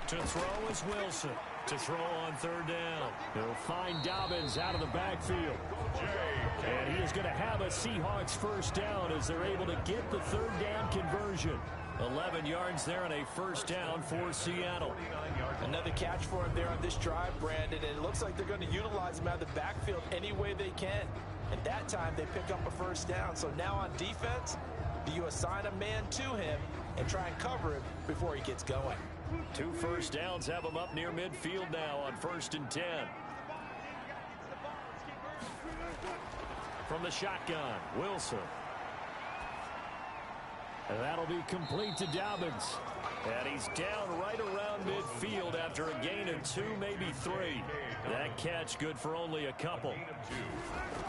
To throw is Wilson. To throw on 3rd down. He'll find Dobbins out of the backfield. And he is going to have a Seahawks first down as they're able to get the 3rd down conversion. 11 yards there and a first down for Seattle. Another catch for him there on this drive, Brandon, and it looks like they're going to utilize him out of the backfield any way they can. At that time, they pick up a first down. So now on defense, do you assign a man to him and try and cover him before he gets going? 2 first downs have him up near midfield now on 1st and 10. From the shotgun, Wilson. And that'll be complete to Dobbins. And he's down right around midfield after a gain of 2, maybe 3. That catch good for only a couple.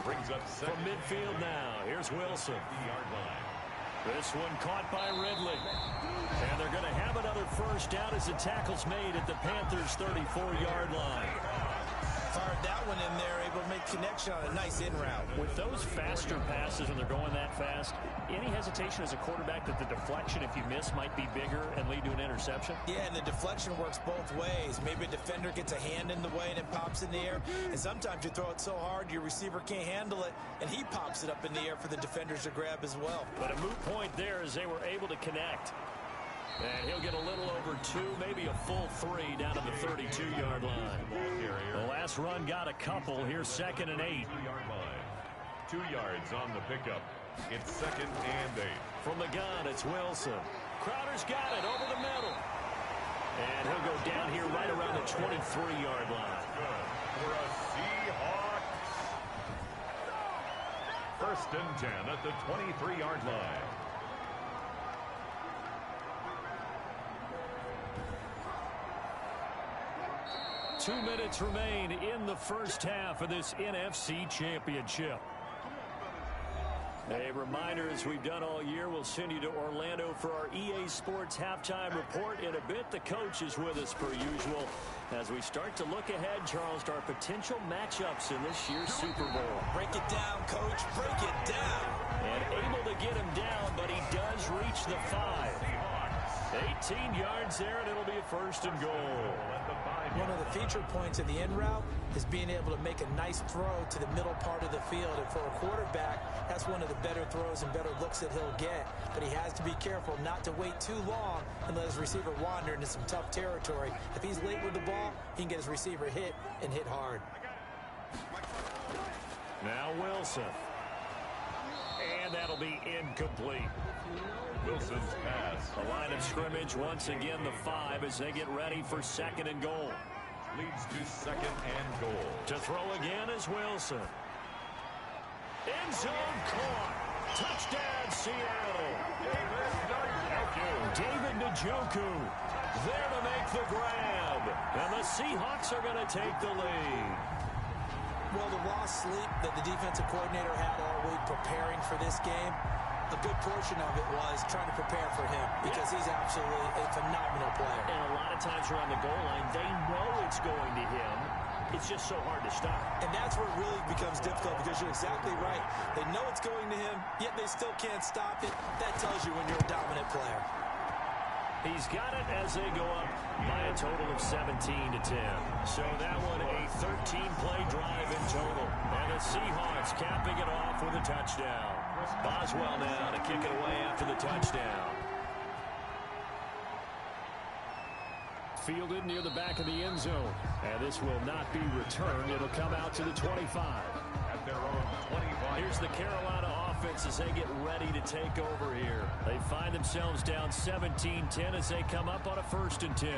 Brings up from midfield now. Here's Wilson. This one caught by Ridley. And they're going to have another first down as the tackle's made at the Panthers' 34-yard line. Fired that one in there, able to make connection on a nice in route. With those faster passes when they're going that fast, any hesitation as a quarterback that the deflection, if you miss, might be bigger and lead to an interception? Yeah, and the deflection works both ways. Maybe a defender gets a hand in the way and it pops in the air. And sometimes you throw it so hard your receiver can't handle it, and he pops it up in the air for the defenders to grab as well. But a moot point there as they were able to connect. And he'll get a little over 2, maybe a full 3 down to the 32-yard line. The last run got a couple. Here's 2nd and 8. 2-yard line. 2 yards on the pickup. It's 2nd and 8. From the gun, it's Wilson. Crowder's got it over the middle. And he'll go down here right around the 23-yard line. Good for a Seahawks. 1st and 10 at the 23-yard line. Two minutes remain in the first half of this NFC Championship. A reminder, as we've done all year, we'll send you to Orlando for our EA Sports halftime report. In a bit, the coach is with us per usual as we start to look ahead, Charles, to our potential matchups in this year's Super Bowl. Break it down, Coach. Break it down. And able to get him down, but he does reach the 5. 18 yards there, and it'll be a 1st and goal. At the 5 One of the feature points of the in route is being able to make a nice throw to the middle part of the field. And for a quarterback, that's one of the better throws and better looks that he'll get. But he has to be careful not to wait too long and let his receiver wander into some tough territory. If he's late with the ball, he can get his receiver hit and hit hard. Now Wilson. And that'll be incomplete. Wilson's pass. The line of scrimmage, once again, the 5 as they get ready for 2nd and goal. Leads to 2nd and goal. To throw again is Wilson. End zone caught. Touchdown, Seattle. David Njoku there to make the grab. And the Seahawks are going to take the lead. Well, the lost sleep that the defensive coordinator had all week preparing for this game, a good portion of it was trying to prepare for him because he's absolutely a phenomenal player. And a lot of times around the goal line, they know it's going to him. It's just so hard to stop. And that's where it really becomes difficult because you're exactly right. They know it's going to him, yet they still can't stop it. That tells you when you're a dominant player. He's got it as they go up by a total of 17-10. So that one a 13-play drive in total. And the Seahawks capping it off with a touchdown. Boswell now to kick it away after the touchdown. Fielded near the back of the end zone. And this will not be returned. It'll come out to the 25. At their own 25. Here's the Carolina offense as they get ready to take over here. They find themselves down 17-10 as they come up on a 1st and 10.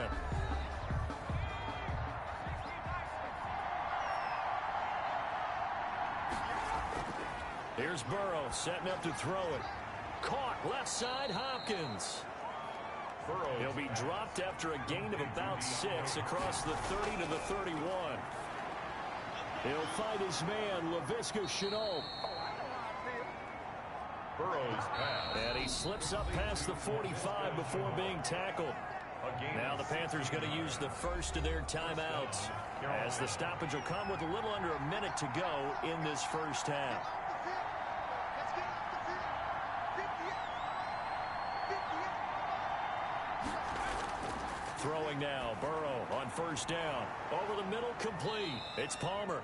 Here's Burrow setting up to throw it. Caught left side, Hopkins. He'll be dropped after a gain of about 6 across the 30 to the 31. He'll find his man, Laviska Shenault. Burrow's pass. And he slips up past the 45 before being tackled. Now the Panthers going to use the first of their timeouts as the stoppage will come with a little under a minute to go in this first half. Throwing now, Burrow on 1st down. Over the middle, complete. It's Palmer.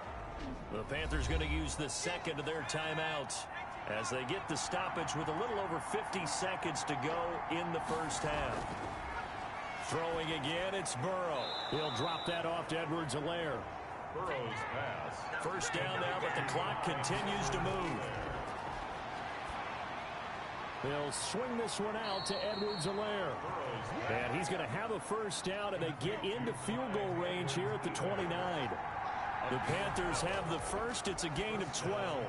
The Panthers going to use the second of their timeouts as they get the stoppage with a little over 50 seconds to go in the first half. Throwing again, it's Burrow. He'll drop that off to Edwards-Helaire. Burrow's pass. 1st down now, but the clock continues to move. They'll swing this one out to Edwards-Helaire. And he's going to have a 1st down, and they get into field goal range here at the 29. The Panthers have the first. It's a gain of 12.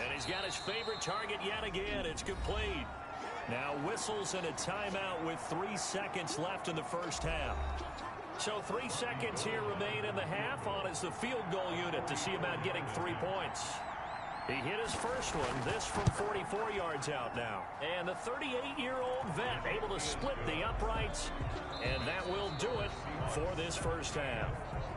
And he's got his favorite target yet again. It's complete. Now whistles and a timeout with 3 seconds left in the first half. So 3 seconds here remain in the half on as the field goal unit to see about getting 3 points. He hit his first one, this from 44 yards out now. And the 38-year-old vet able to split the uprights, and that will do it for this first half.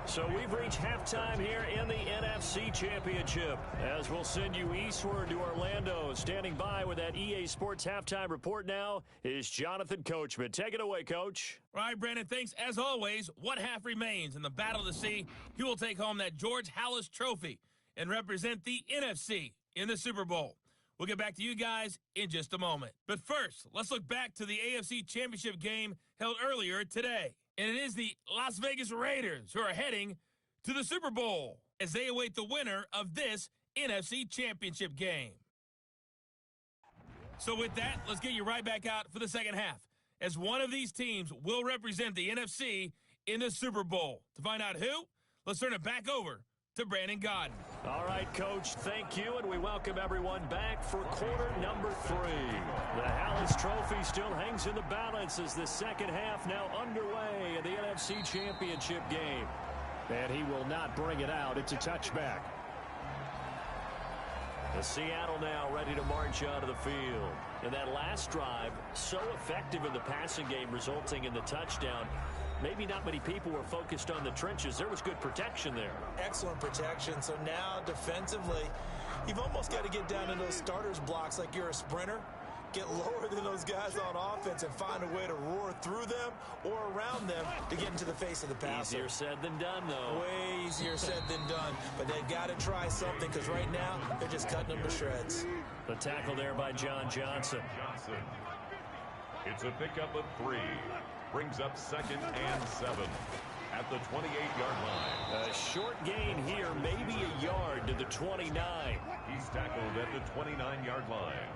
So we've reached halftime here in the NFC Championship as we'll send you eastward to Orlando. Standing by with that EA Sports halftime report now is Jonathan Coachman. Take it away, Coach. All right, Brandon, thanks. As always, one half remains in the Battle of the Sea. He will take home that George Halas Trophy and represent the NFC in the Super Bowl. We'll get back to you guys in just a moment. But first, let's look back to the AFC Championship game held earlier today. And it is the Las Vegas Raiders who are heading to the Super Bowl as they await the winner of this NFC Championship game. So with that, let's get you right back out for the second half, as one of these teams will represent the NFC in the Super Bowl. To find out who, let's turn it back over to Brandon Godden. All right, Coach, thank you, and we welcome everyone back for quarter number 3. The Halas Trophy still hangs in the balance as the second half now underway in the NFC Championship game. And he will not bring it out. It's a touchback. The Seattle now ready to march onto the field. And that last drive, so effective in the passing game, resulting in the touchdown. Maybe not many people were focused on the trenches. There was good protection there. Excellent protection. So now defensively, you've almost got to get down to those starters blocks like you're a sprinter. get lower than those guys on offense and find a way to roar through them or around them to get into the face of the passer. Easier said than done, though. Way easier said than done. But they've got to try something because right now they're just cutting them to shreds. The tackle there by John Johnson. It's a pickup of 3. Brings up 2nd and 7 at the 28-yard line. A short gain here, maybe a yard to the 29. He's tackled at the 29-yard line.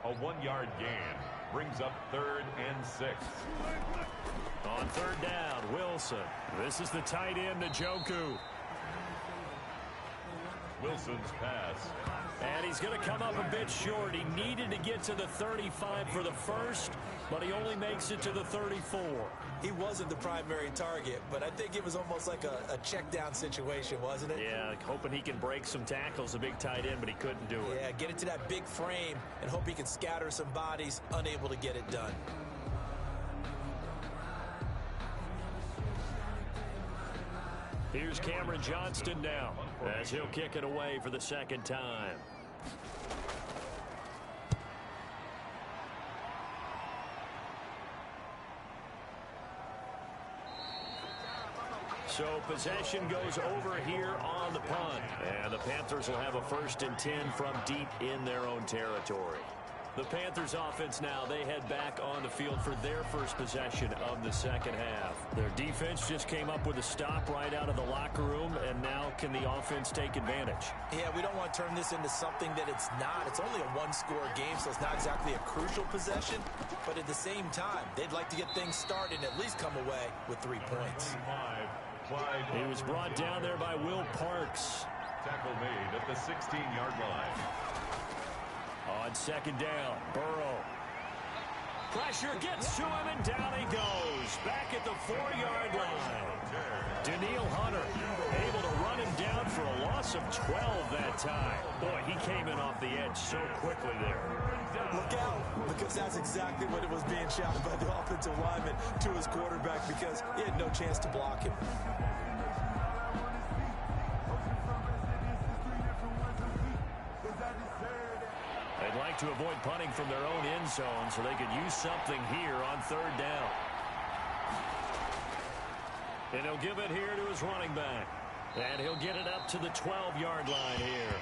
A 1-yard gain brings up 3rd and 6. On 3rd down, Wilson. This is the tight end, Njoku. Wilson's pass. And he's going to come up a bit short. He needed to get to the 35 for the first, but he only makes it to the 34. He wasn't the primary target, but I think it was almost like a check down situation, wasn't it? Yeah, hoping he can break some tackles, a big tight end, but he couldn't do it. Yeah, get it to that big frame and hope he can scatter some bodies, unable to get it done. Here's Cameron Johnston now as he'll kick it away for the 2nd time. So possession goes over here on the punt. And the Panthers will have a 1st and 10 from deep in their own territory. The Panthers offense now, they head back on the field for their first possession of the 2nd half. Their defense just came up with a stop right out of the locker room, and now can the offense take advantage? Yeah, we don't want to turn this into something that it's not. It's only a 1-score game, so it's not exactly a crucial possession. But at the same time, they'd like to get things started and at least come away with 3 points. He was brought down there by Will Parks. Tackle made at the 16-yard line. On 2nd down, Burrow. Pressure gets to him, and down he goes. Back at the 4-yard line. Daniil Hunter able to run him down for a loss of 12 that time. Boy, he came in off the edge so quickly there. Look out, because that's exactly what it was being shouted by the offensive lineman to his quarterback because he had no chance to block him. They'd like to avoid punting from their own end zone so they could use something here on 3rd down. And he'll give it here to his running back. And he'll get it up to the 12-yard line here.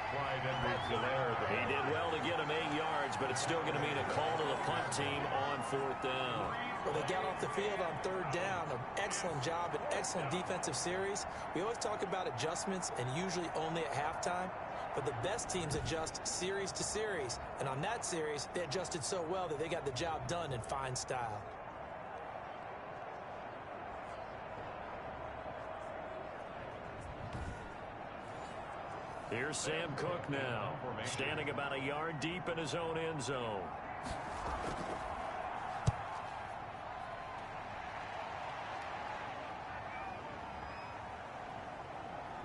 He did well to get him 8 yards, but it's still going to mean a call to the punt team on 4th down. Well, they got off the field on 3rd down. An excellent job, an excellent defensive series. We always talk about adjustments and usually only at halftime. But the best teams adjust series to series. And on that series, they adjusted so well that they got the job done in fine style. Here's Sam Cook now, standing about a yard deep in his own end zone.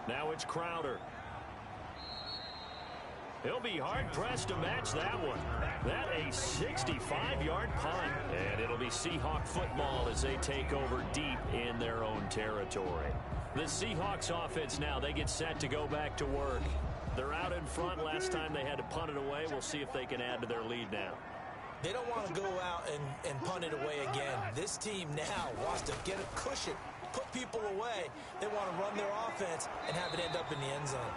Now it's Crowder. He'll be hard-pressed to match that one. That a 65-yard punt. And it'll be Seahawk football as they take over deep in their own territory. The Seahawks offense now, they get set to go back to work. They're out in front. Last time they had to punt it away. We'll see if they can add to their lead now. They don't want to go out and punt it away again. This team now wants to get a cushion, put people away. They want to run their offense and have it end up in the end zone.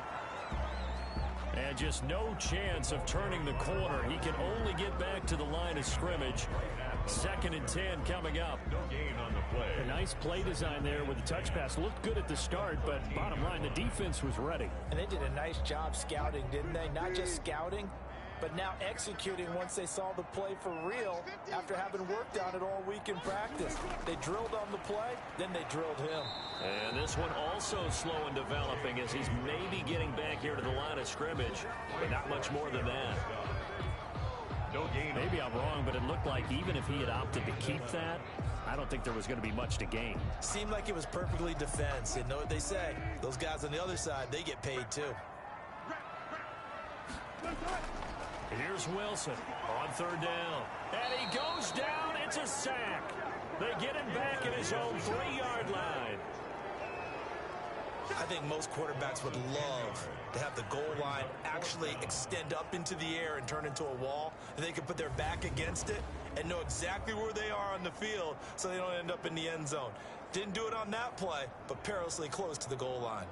And just no chance of turning the corner. He can only get back to the line of scrimmage. 2nd and 10 coming up. No gain on the play. A nice play design there with the touch pass. Looked good at the start, but bottom line, the defense was ready. And they did a nice job scouting, didn't they? Not just scouting, but now executing once they saw the play for real after having worked on it all week in practice. They drilled on the play, then they drilled him. And this one also slow in developing as he's maybe getting back here to the line of scrimmage, but not much more than that. No gain. Maybe I'm wrong, but it looked like even if he had opted to keep that, I don't think there was going to be much to gain. Seemed like it was perfectly defense. And know what they say? Those guys on the other side, they get paid too. Here's Wilson on 3rd down. And he goes down. It's a sack. They get him back at his own 3-yard line. I think most quarterbacks would love to have the goal line actually extend up into the air and turn into a wall, and they can put their back against it and know exactly where they are on the field so they don't end up in the end zone. Didn't do it on that play, but perilously close to the goal line.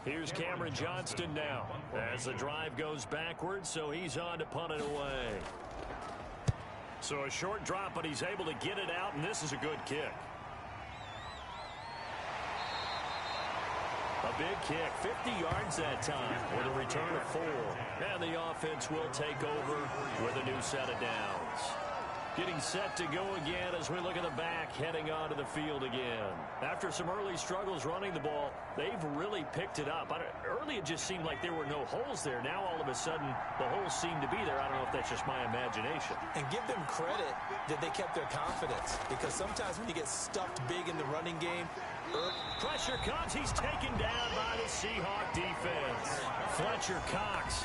Here's Cameron Johnston now as the drive goes backwards, so he's on to punt it away. So a short drop, but he's able to get it out, and this is a good kick. A big kick, 50 yards that time with a return of 4. And the offense will take over with a new set of downs. Getting set to go again as we look at the back heading onto the field again. After some early struggles running the ball, they've really picked it up. Early it just seemed like there were no holes there. Now all of a sudden the holes seem to be there. I don't know if that's just my imagination. And give them credit that they kept their confidence, because sometimes when you get stuffed big in the running game, pressure comes. He's taken down by the Seahawk defense. Fletcher Cox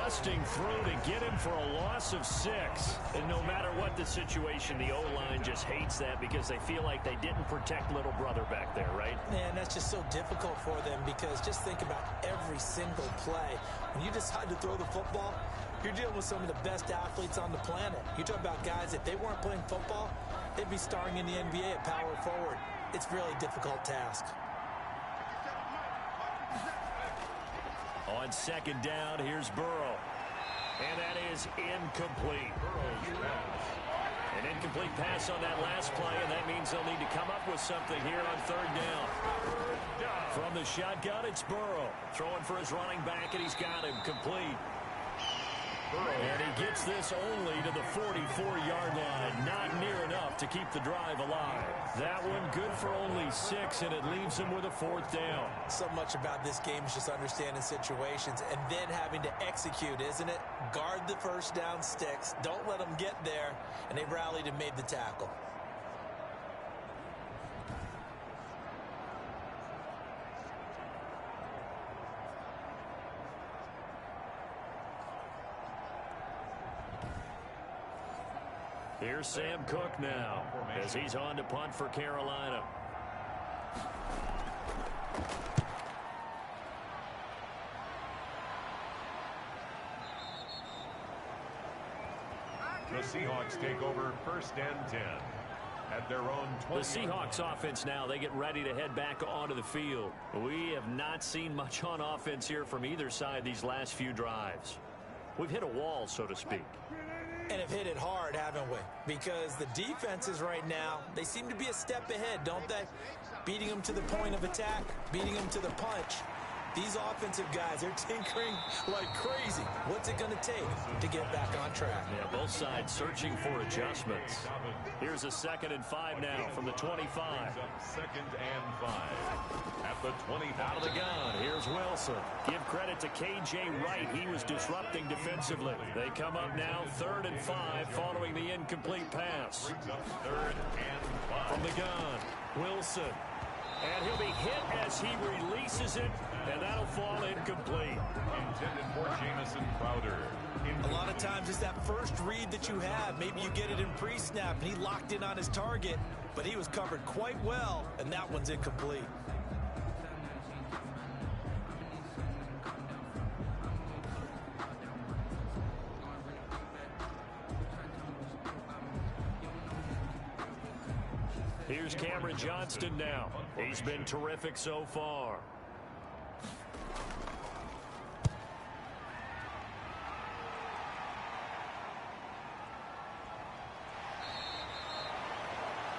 busting through to get him for a loss of 6. And no matter what the situation, the O-line just hates that because they feel like they didn't protect little brother back there, right? Man, that's just so difficult for them, because just think about every single play. When you decide to throw the football, you're dealing with some of the best athletes on the planet. You talk about guys, if they weren't playing football, they'd be starring in the NBA at power forward. It's a really difficult task. On second down, here's Burrow. And that is incomplete. An incomplete pass on that last play, and that means they'll need to come up with something here on third down. From the shotgun, it's Burrow. Throwing for his running back, and he's got him complete. And he gets this only to the 44-yard line. Not near enough to keep the drive alive. That one good for only 6, and it leaves him with a 4th down. So much about this game is just understanding situations and then having to execute, isn't it? Guard the first down sticks. Don't let them get there. And they rallied and made the tackle. Here's Sam Cook now as he's on to punt for Carolina. The Seahawks take over 1st and 10 at their own 20. The Seahawks offense now, they get ready to head back onto the field. We have not seen much on offense here from either side these last few drives. We've hit a wall, so to speak. And have hit it hard, haven't we? Because the defenses right now, they seem to be a step ahead, don't they? Beating them to the point of attack, beating them to the punch. These offensive guys, they're tinkering like crazy. What's it going to take to get back on track? Yeah, both sides searching for adjustments. Here's a 2nd and 5 now from the 25. 2nd and 5 at the 25. Out of the gun, here's Wilson. Give credit to K.J. Wright. He was disrupting defensively. They come up now 3rd and 5 following the incomplete pass. 3rd and 5. From the gun, Wilson. And he'll be hit as he releases it, and that'll fall incomplete. Intended for Jamison Crowder. A lot of times it's that first read that you have. Maybe you get it in pre-snap, and he locked in on his target, but he was covered quite well, and that one's incomplete. Here's Cameron Johnston now. He's been terrific so far.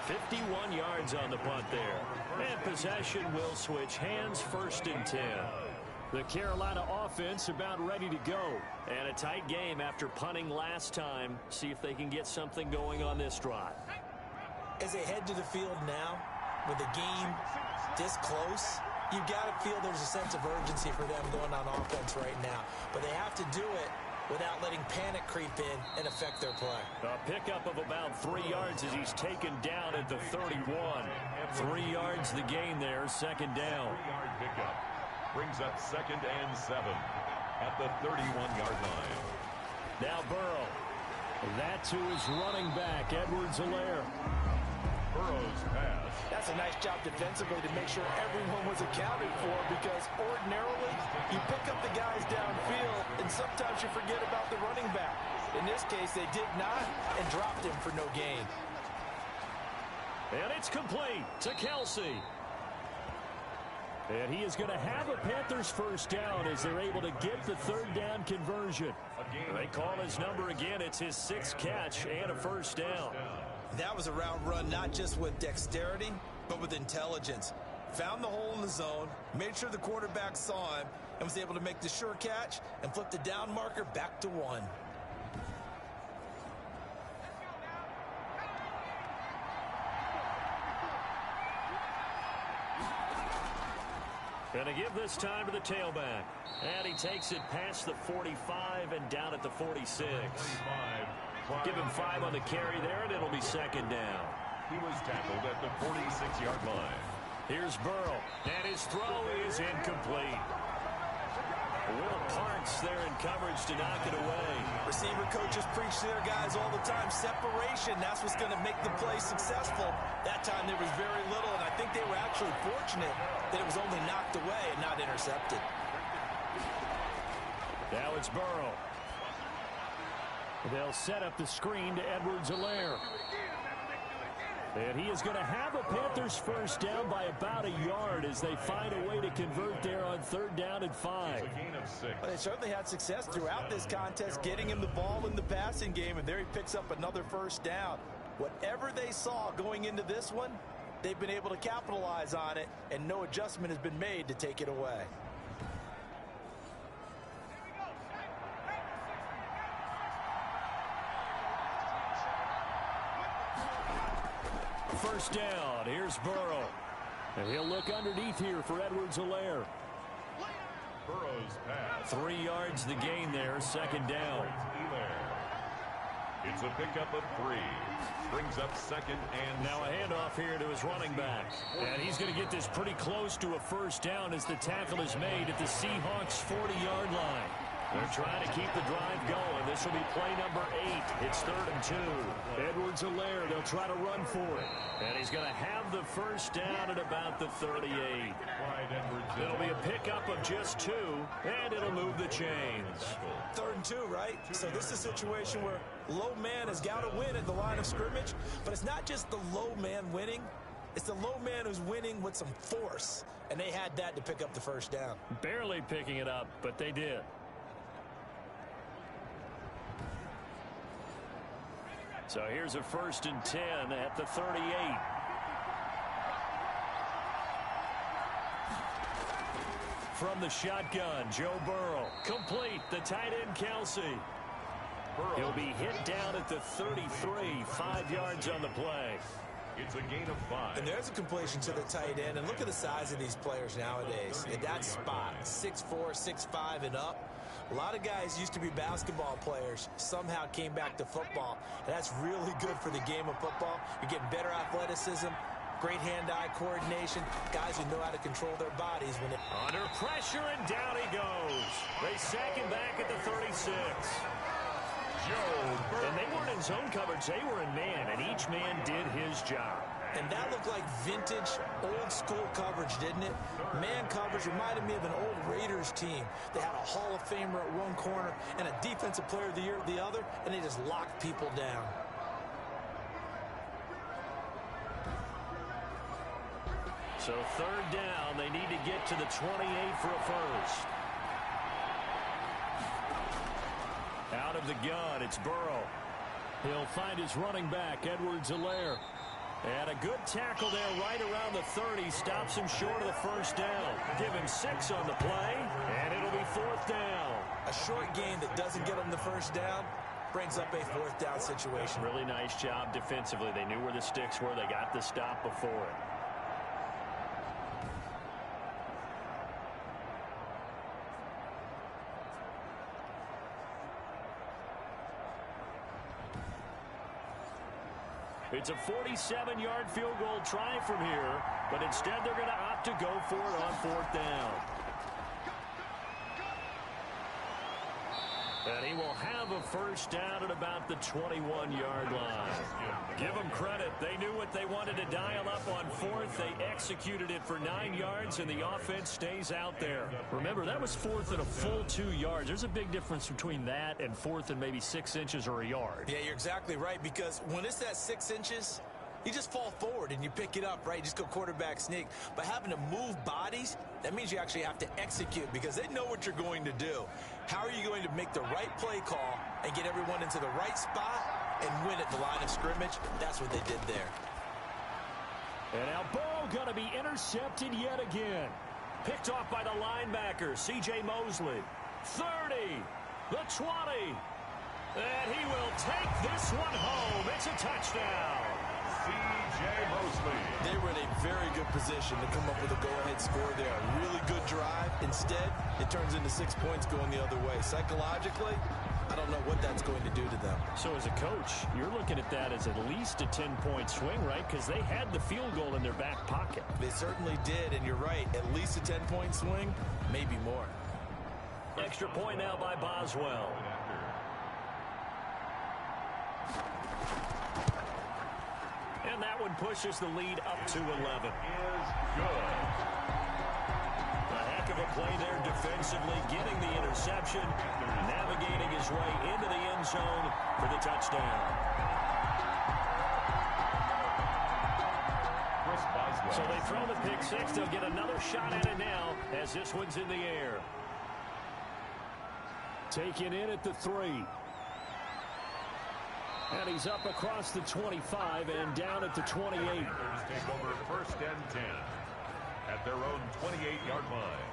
"51 yards on the punt there. And possession will switch hands, 1st and 10. The Carolina offense about ready to go. And a tight game after punting last time. See if they can get something going on this drive. As they head to the field now, with the game this close, you've got to feel there's a sense of urgency for them going on offense right now. But they have to do it without letting panic creep in and affect their play. A pickup of about 3 yards as he's taken down at the 31. 3 yards the gain there, 2nd down. 3-yard pickup brings up 2nd and 7 at the 31-yard line. Now Burrow. That to his running back, Edwards-Helaire. Burrow's pass. That's a nice job defensively to make sure everyone was accounted for, because ordinarily you pick up the guys downfield and sometimes you forget about the running back. In this case, they did not and dropped him for no gain. And it's complete to Kelsey. And he is going to have a Panthers first down as they're able to get the third down conversion. They call his number again. It's his 6th catch and a first down. That was a route run not just with dexterity, but with intelligence. Found the hole in the zone, made sure the quarterback saw him, and was able to make the sure catch and flip the down marker back to 1. Going to give this time to the tailback. And he takes it past the 45 and down at the 46. Give him 5 on the carry there, and it'll be second down. He was tackled at the 46-yard line. Here's Burrow, and his throw is incomplete. Will Parks there in coverage to knock it away. Receiver coaches preach to their guys all the time. Separation, that's what's going to make the play successful. That time there was very little, and I think they were actually fortunate that it was only knocked away and not intercepted. Now it's Burrow. They'll set up the screen to Edwards-Helaire. And he is going to have a Panthers first down by about a yard as they find a way to convert there on third down and 5. Well, they certainly had success throughout this contest, getting him the ball in the passing game, and there he picks up another first down. Whatever they saw going into this one, they've been able to capitalize on it, and no adjustment has been made to take it away. First down, here's Burrow. And he'll look underneath here for Edwards-Helaire. Burrow's pass. 3 yards the gain there, second down. It's a pickup of 3. Brings up second and now a handoff here to his running back. And he's going to get this pretty close to a first down as the tackle is made at the Seahawks' 40-yard line. They're trying to keep the drive going. This will be play number 8. It's 3rd and 2. Edwards-Helaire, they'll try to run for it. And he's going to have the first down at about the 38. It'll be a pickup of just 2, and it'll move the chains. 3rd and 2, right? So this is a situation where low man has got to win at the line of scrimmage, but it's not just the low man winning. It's the low man who's winning with some force, and they had that to pick up the first down. Barely picking it up, but they did. So here's a 1st and 10 at the 38. From the shotgun, Joe Burrow. Complete, the tight end, Kelsey. He'll be hit down at the 33, 5 yards on the play. It's a gain of 5. And there's a completion to the tight end. And look at the size of these players nowadays. At that spot, 6'4", 6'5", and up. A lot of guys used to be basketball players, somehow came back to football. And that's really good for the game of football. You're getting better athleticism, great hand-eye coordination, guys who know how to control their bodies when it... Under pressure, and down he goes. They sack him back at the 36. And they weren't in zone coverage, they were in man, and each man did his job. And that looked like vintage, old-school coverage, didn't it? Man coverage reminded me of an old Raiders team. They had a Hall of Famer at one corner and a Defensive Player of the Year at the other, and they just locked people down. So 3rd down, they need to get to the 28 for a first. Out of the gun, it's Burrow. He'll find his running back, Edwards-Helaire. And a good tackle there right around the 30. Stops him short of the first down. Give him 6 on the play, and it'll be 4th down. A short gain that doesn't get them the first down brings up a 4th down situation. Really nice job defensively. They knew where the sticks were. They got the stop before it. It's a 47-yard field goal try from here, but instead they're going to opt to go for it on 4th down. And he will have a first down at about the 21-yard line. Give them credit. They knew what they wanted to dial up on fourth. They executed it for 9 yards, and the offense stays out there. Remember, that was fourth and a full 2 yards. There's a big difference between that and fourth and maybe 6 inches or a yard. Yeah, you're exactly right, because when it's that 6 inches, you just fall forward and you pick it up, right? You just go quarterback sneak. But having to move bodies, that means you actually have to execute because they know what you're going to do. How are you going to make the right play call and get everyone into the right spot and win at the line of scrimmage? That's what they did there. And now ball going to be intercepted yet again. Picked off by the linebacker, C.J. Mosley. 30, the 20. And he will take this one home. It's a touchdown. C.J. Mosley. They were in a very good position to come up with a go-ahead score there. A really good drive. Instead, it turns into 6 points going the other way. Psychologically, I don't know what that's going to do to them. So as a coach, you're looking at that as at least a 10-point swing, right? Because they had the field goal in their back pocket. They certainly did, and you're right. At least a 10-point swing, maybe more. Extra point now by Boswell. And that one pushes the lead up to 11. Is good. A heck of a play there defensively, getting the interception, navigating his way into the end zone for the touchdown. Chris Boswell. So they throw the pick six. They'll get another shot at it now as this one's in the air. Taken in at the 3. And he's up across the 25 and down at the 28. Panthers take over first and 10 at their own 28-yard line.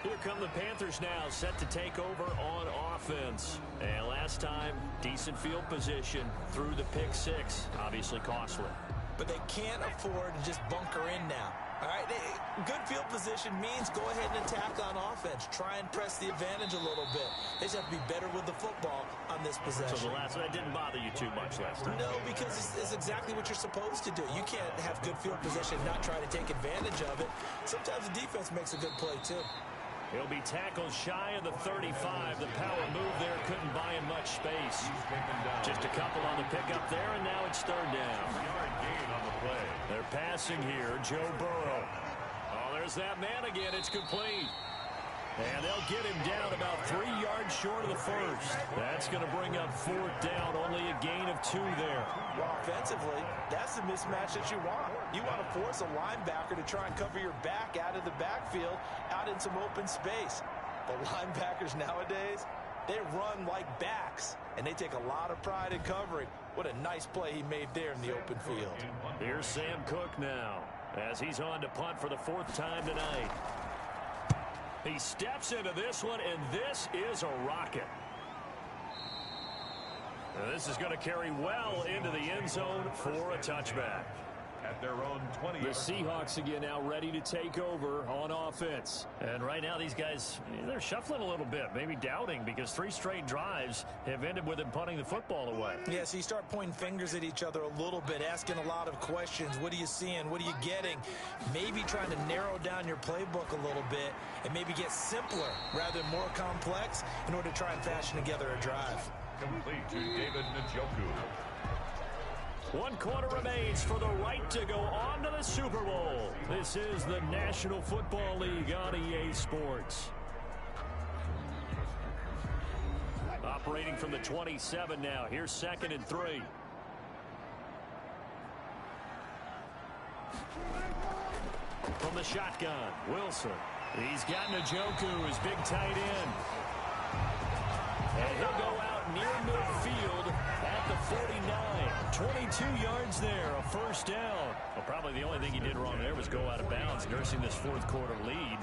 Here come the Panthers now, set to take over on offense. And last time, decent field position through the pick six. Obviously costly. But they can't afford to just bunker in now. All right, good field position means go ahead and attack on offense. Try and press the advantage a little bit. They just have to be better with the football on this possession. So the last one, that didn't bother you too much last time? No, because it's exactly what you're supposed to do. You can't have good field position and not try to take advantage of it. Sometimes the defense makes a good play, too. He'll be tackled shy of the 35. The power move there couldn't buy him much space. Just a couple on the pickup there, and now it's third down. Yard gain on the play. They're passing here, Joe Burrow. Oh, there's that man again. It's complete. And they'll get him down about 3 yards short of the first. That's going to bring up fourth down. Only a gain of 2 there. Well, offensively, that's the mismatch that you want. You want to force a linebacker to try and cover your back out of the backfield, out in some open space. The linebackers nowadays, they run like backs, and they take a lot of pride in covering. What a nice play he made there in the open field. Here's Sam Cook now, as he's on to punt for the 4th time tonight. He steps into this one, and this is a rocket. Now this is going to carry well into the end zone for a touchback. At their own 20. The Seahawks again now ready to take over on offense. And right now these guys, they're shuffling a little bit, maybe doubting, because 3 straight drives have ended with them punting the football away. Yeah, so you start pointing fingers at each other a little bit, asking a lot of questions. What are you seeing? What are you getting? Maybe trying to narrow down your playbook a little bit and maybe get simpler rather than more complex in order to try and fashion together a drive. Complete to David Njoku. 1 quarter remains for the right to go on to the Super Bowl. This is the National Football League on EA Sports. Operating from the 27 now. Here's 2nd and 3. From the shotgun, Wilson. He's got Njoku, his big tight end. And he'll go out near midfield at the 49. 22 yards there, a first down. Well, probably the only thing he did wrong there was go out of bounds, nursing this 4th quarter lead.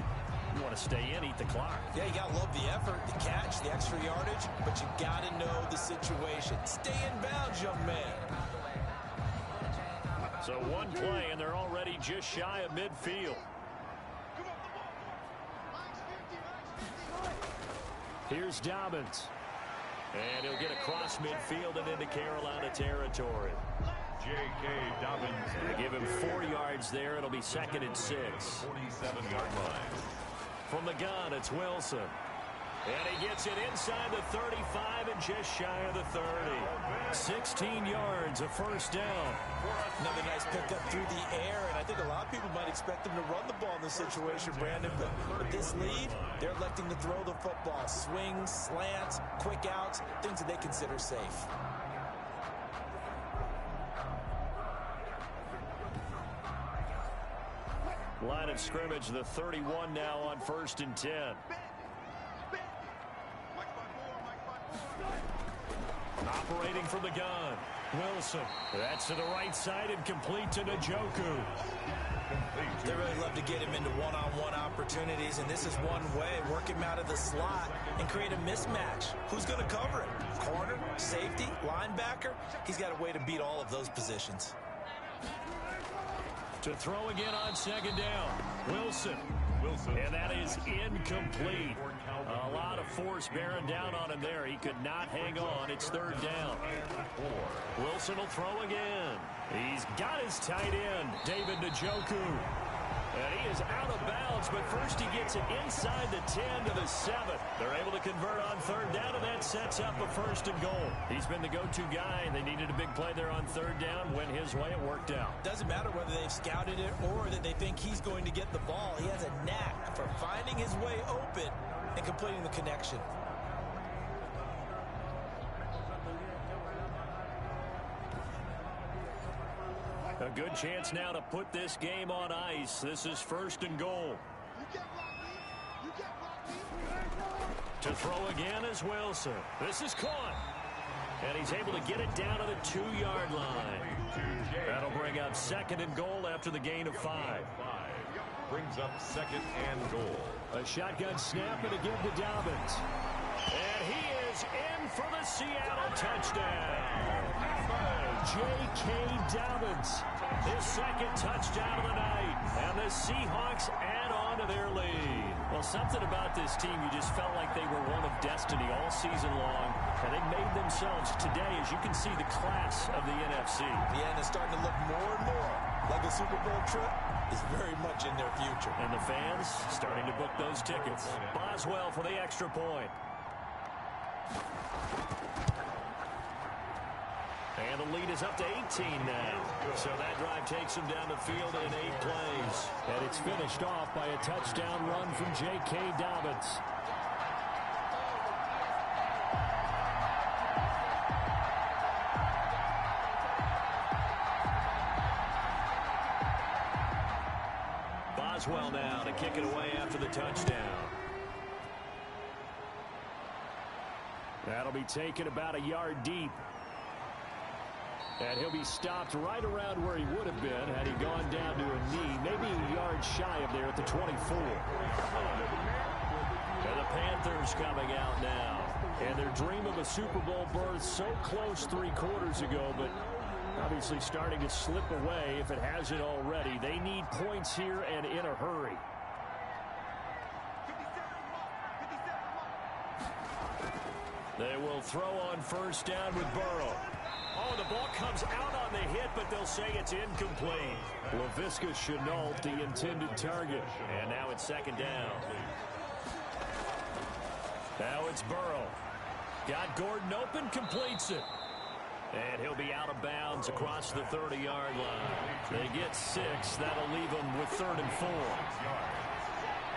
You want to stay in, eat the clock. Yeah, you got to love the effort, the catch, the extra yardage, but you got to know the situation. Stay in bounds, young man. So 1 play, and they're already just shy of midfield. Here's Dobbins. And he'll get across midfield and into Carolina territory. J.K. Dobbins. They give him 4 yards there. It'll be 2nd and 6. 47-yard line. From the gun, it's Wilson. And he gets it inside the 35 and just shy of the 30. 16 yards, a first down. Another nice pickup through the air, and I think a lot of people might expect them to run the ball in this situation, Brandon, but with this lead, they're electing to throw the football. Swings, slants, quick outs, things that they consider safe. Line of scrimmage, the 31 now on 1st and 10. Operating from the gun. Wilson. That's to the right side and complete to Njoku. They really love to get him into one-on-one opportunities, and this is one way. Work him out of the slot and create a mismatch. Who's going to cover it? Corner, safety, linebacker? He's got a way to beat all of those positions. To throw again on 2nd down. Wilson. And that is incomplete. A lot of force bearing down on him there. He could not hang on. It's 3rd down. Wilson will throw again. He's got his tight end, David Njoku. And he is out of bounds, but first he gets it inside the 10 to the 7. They're able to convert on 3rd down, and that sets up a 1st and goal. He's been the go-to guy. They needed a big play there on 3rd down. Went his way. It worked out. Doesn't matter whether they've scouted it or that they think he's going to get the ball. He has a knack for finding his way open and completing the connection. A good chance now to put this game on ice. This is 1st and goal. To throw again is Wilson. This is caught. And he's able to get it down to the 2-yard line. That'll bring up 2nd and goal after the gain of 5. Brings up 2nd and goal. A shotgun snap and again to Dobbins. And he is in for the Seattle touchdown. J.K. Dobbins, his 2nd touchdown of the night. And the Seahawks add on to their lead. Well, something about this team, you just felt like they were one of destiny all season long. And they made themselves today, as you can see, the class of the NFC. Yeah, and it's starting to look more and more like a Super Bowl trip is very much in their future. And the fans starting to book those tickets. Boswell for the extra point. And the lead is up to 18 now. So that drive takes him down the field in 8 plays. And it's finished off by a touchdown run from J.K. Dobbins. Boswell now to kick it away after the touchdown. That'll be taken about a yard deep. And he'll be stopped right around where he would have been had he gone down to a knee, maybe a yard shy of there at the 24. And the Panthers coming out now. And their dream of a Super Bowl berth so close 3 quarters ago, but obviously starting to slip away if it hasn't already. They need points here and in a hurry. They will throw on 1st down with Burrow. Oh, the ball comes out on the hit, but they'll say it's incomplete. Laviska Shenault, the intended target. And now it's 2nd down. Now it's Burrow. Got Gordon open, completes it. And he'll be out of bounds across the 30-yard line. They get 6. That'll leave them with 3rd and 4.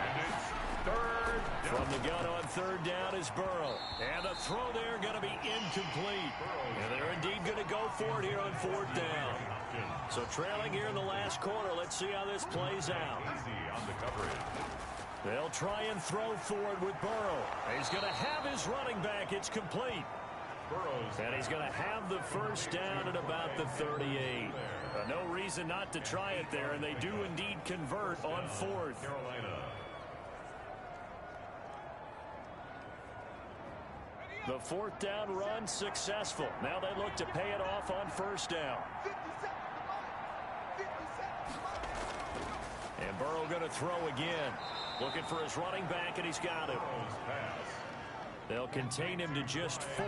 And it's 3rd down. From the gun on 3rd down is Burrow. And the throw there going to be incomplete. And they're indeed going to go for it here on 4th down. So trailing here in the last quarter. Let's see how this plays out. Easy on the coverage. They'll try and throw forward with Burrow. He's going to have his running back. It's complete. And he's going to have the 1st down at about the 38. No reason not to try it there, and they do indeed convert on 4th. Carolina. The 4th down run successful. Now they look to pay it off on 1st down. And Burrow going to throw again. Looking for his running back, and he's got it. They'll contain him to just 4.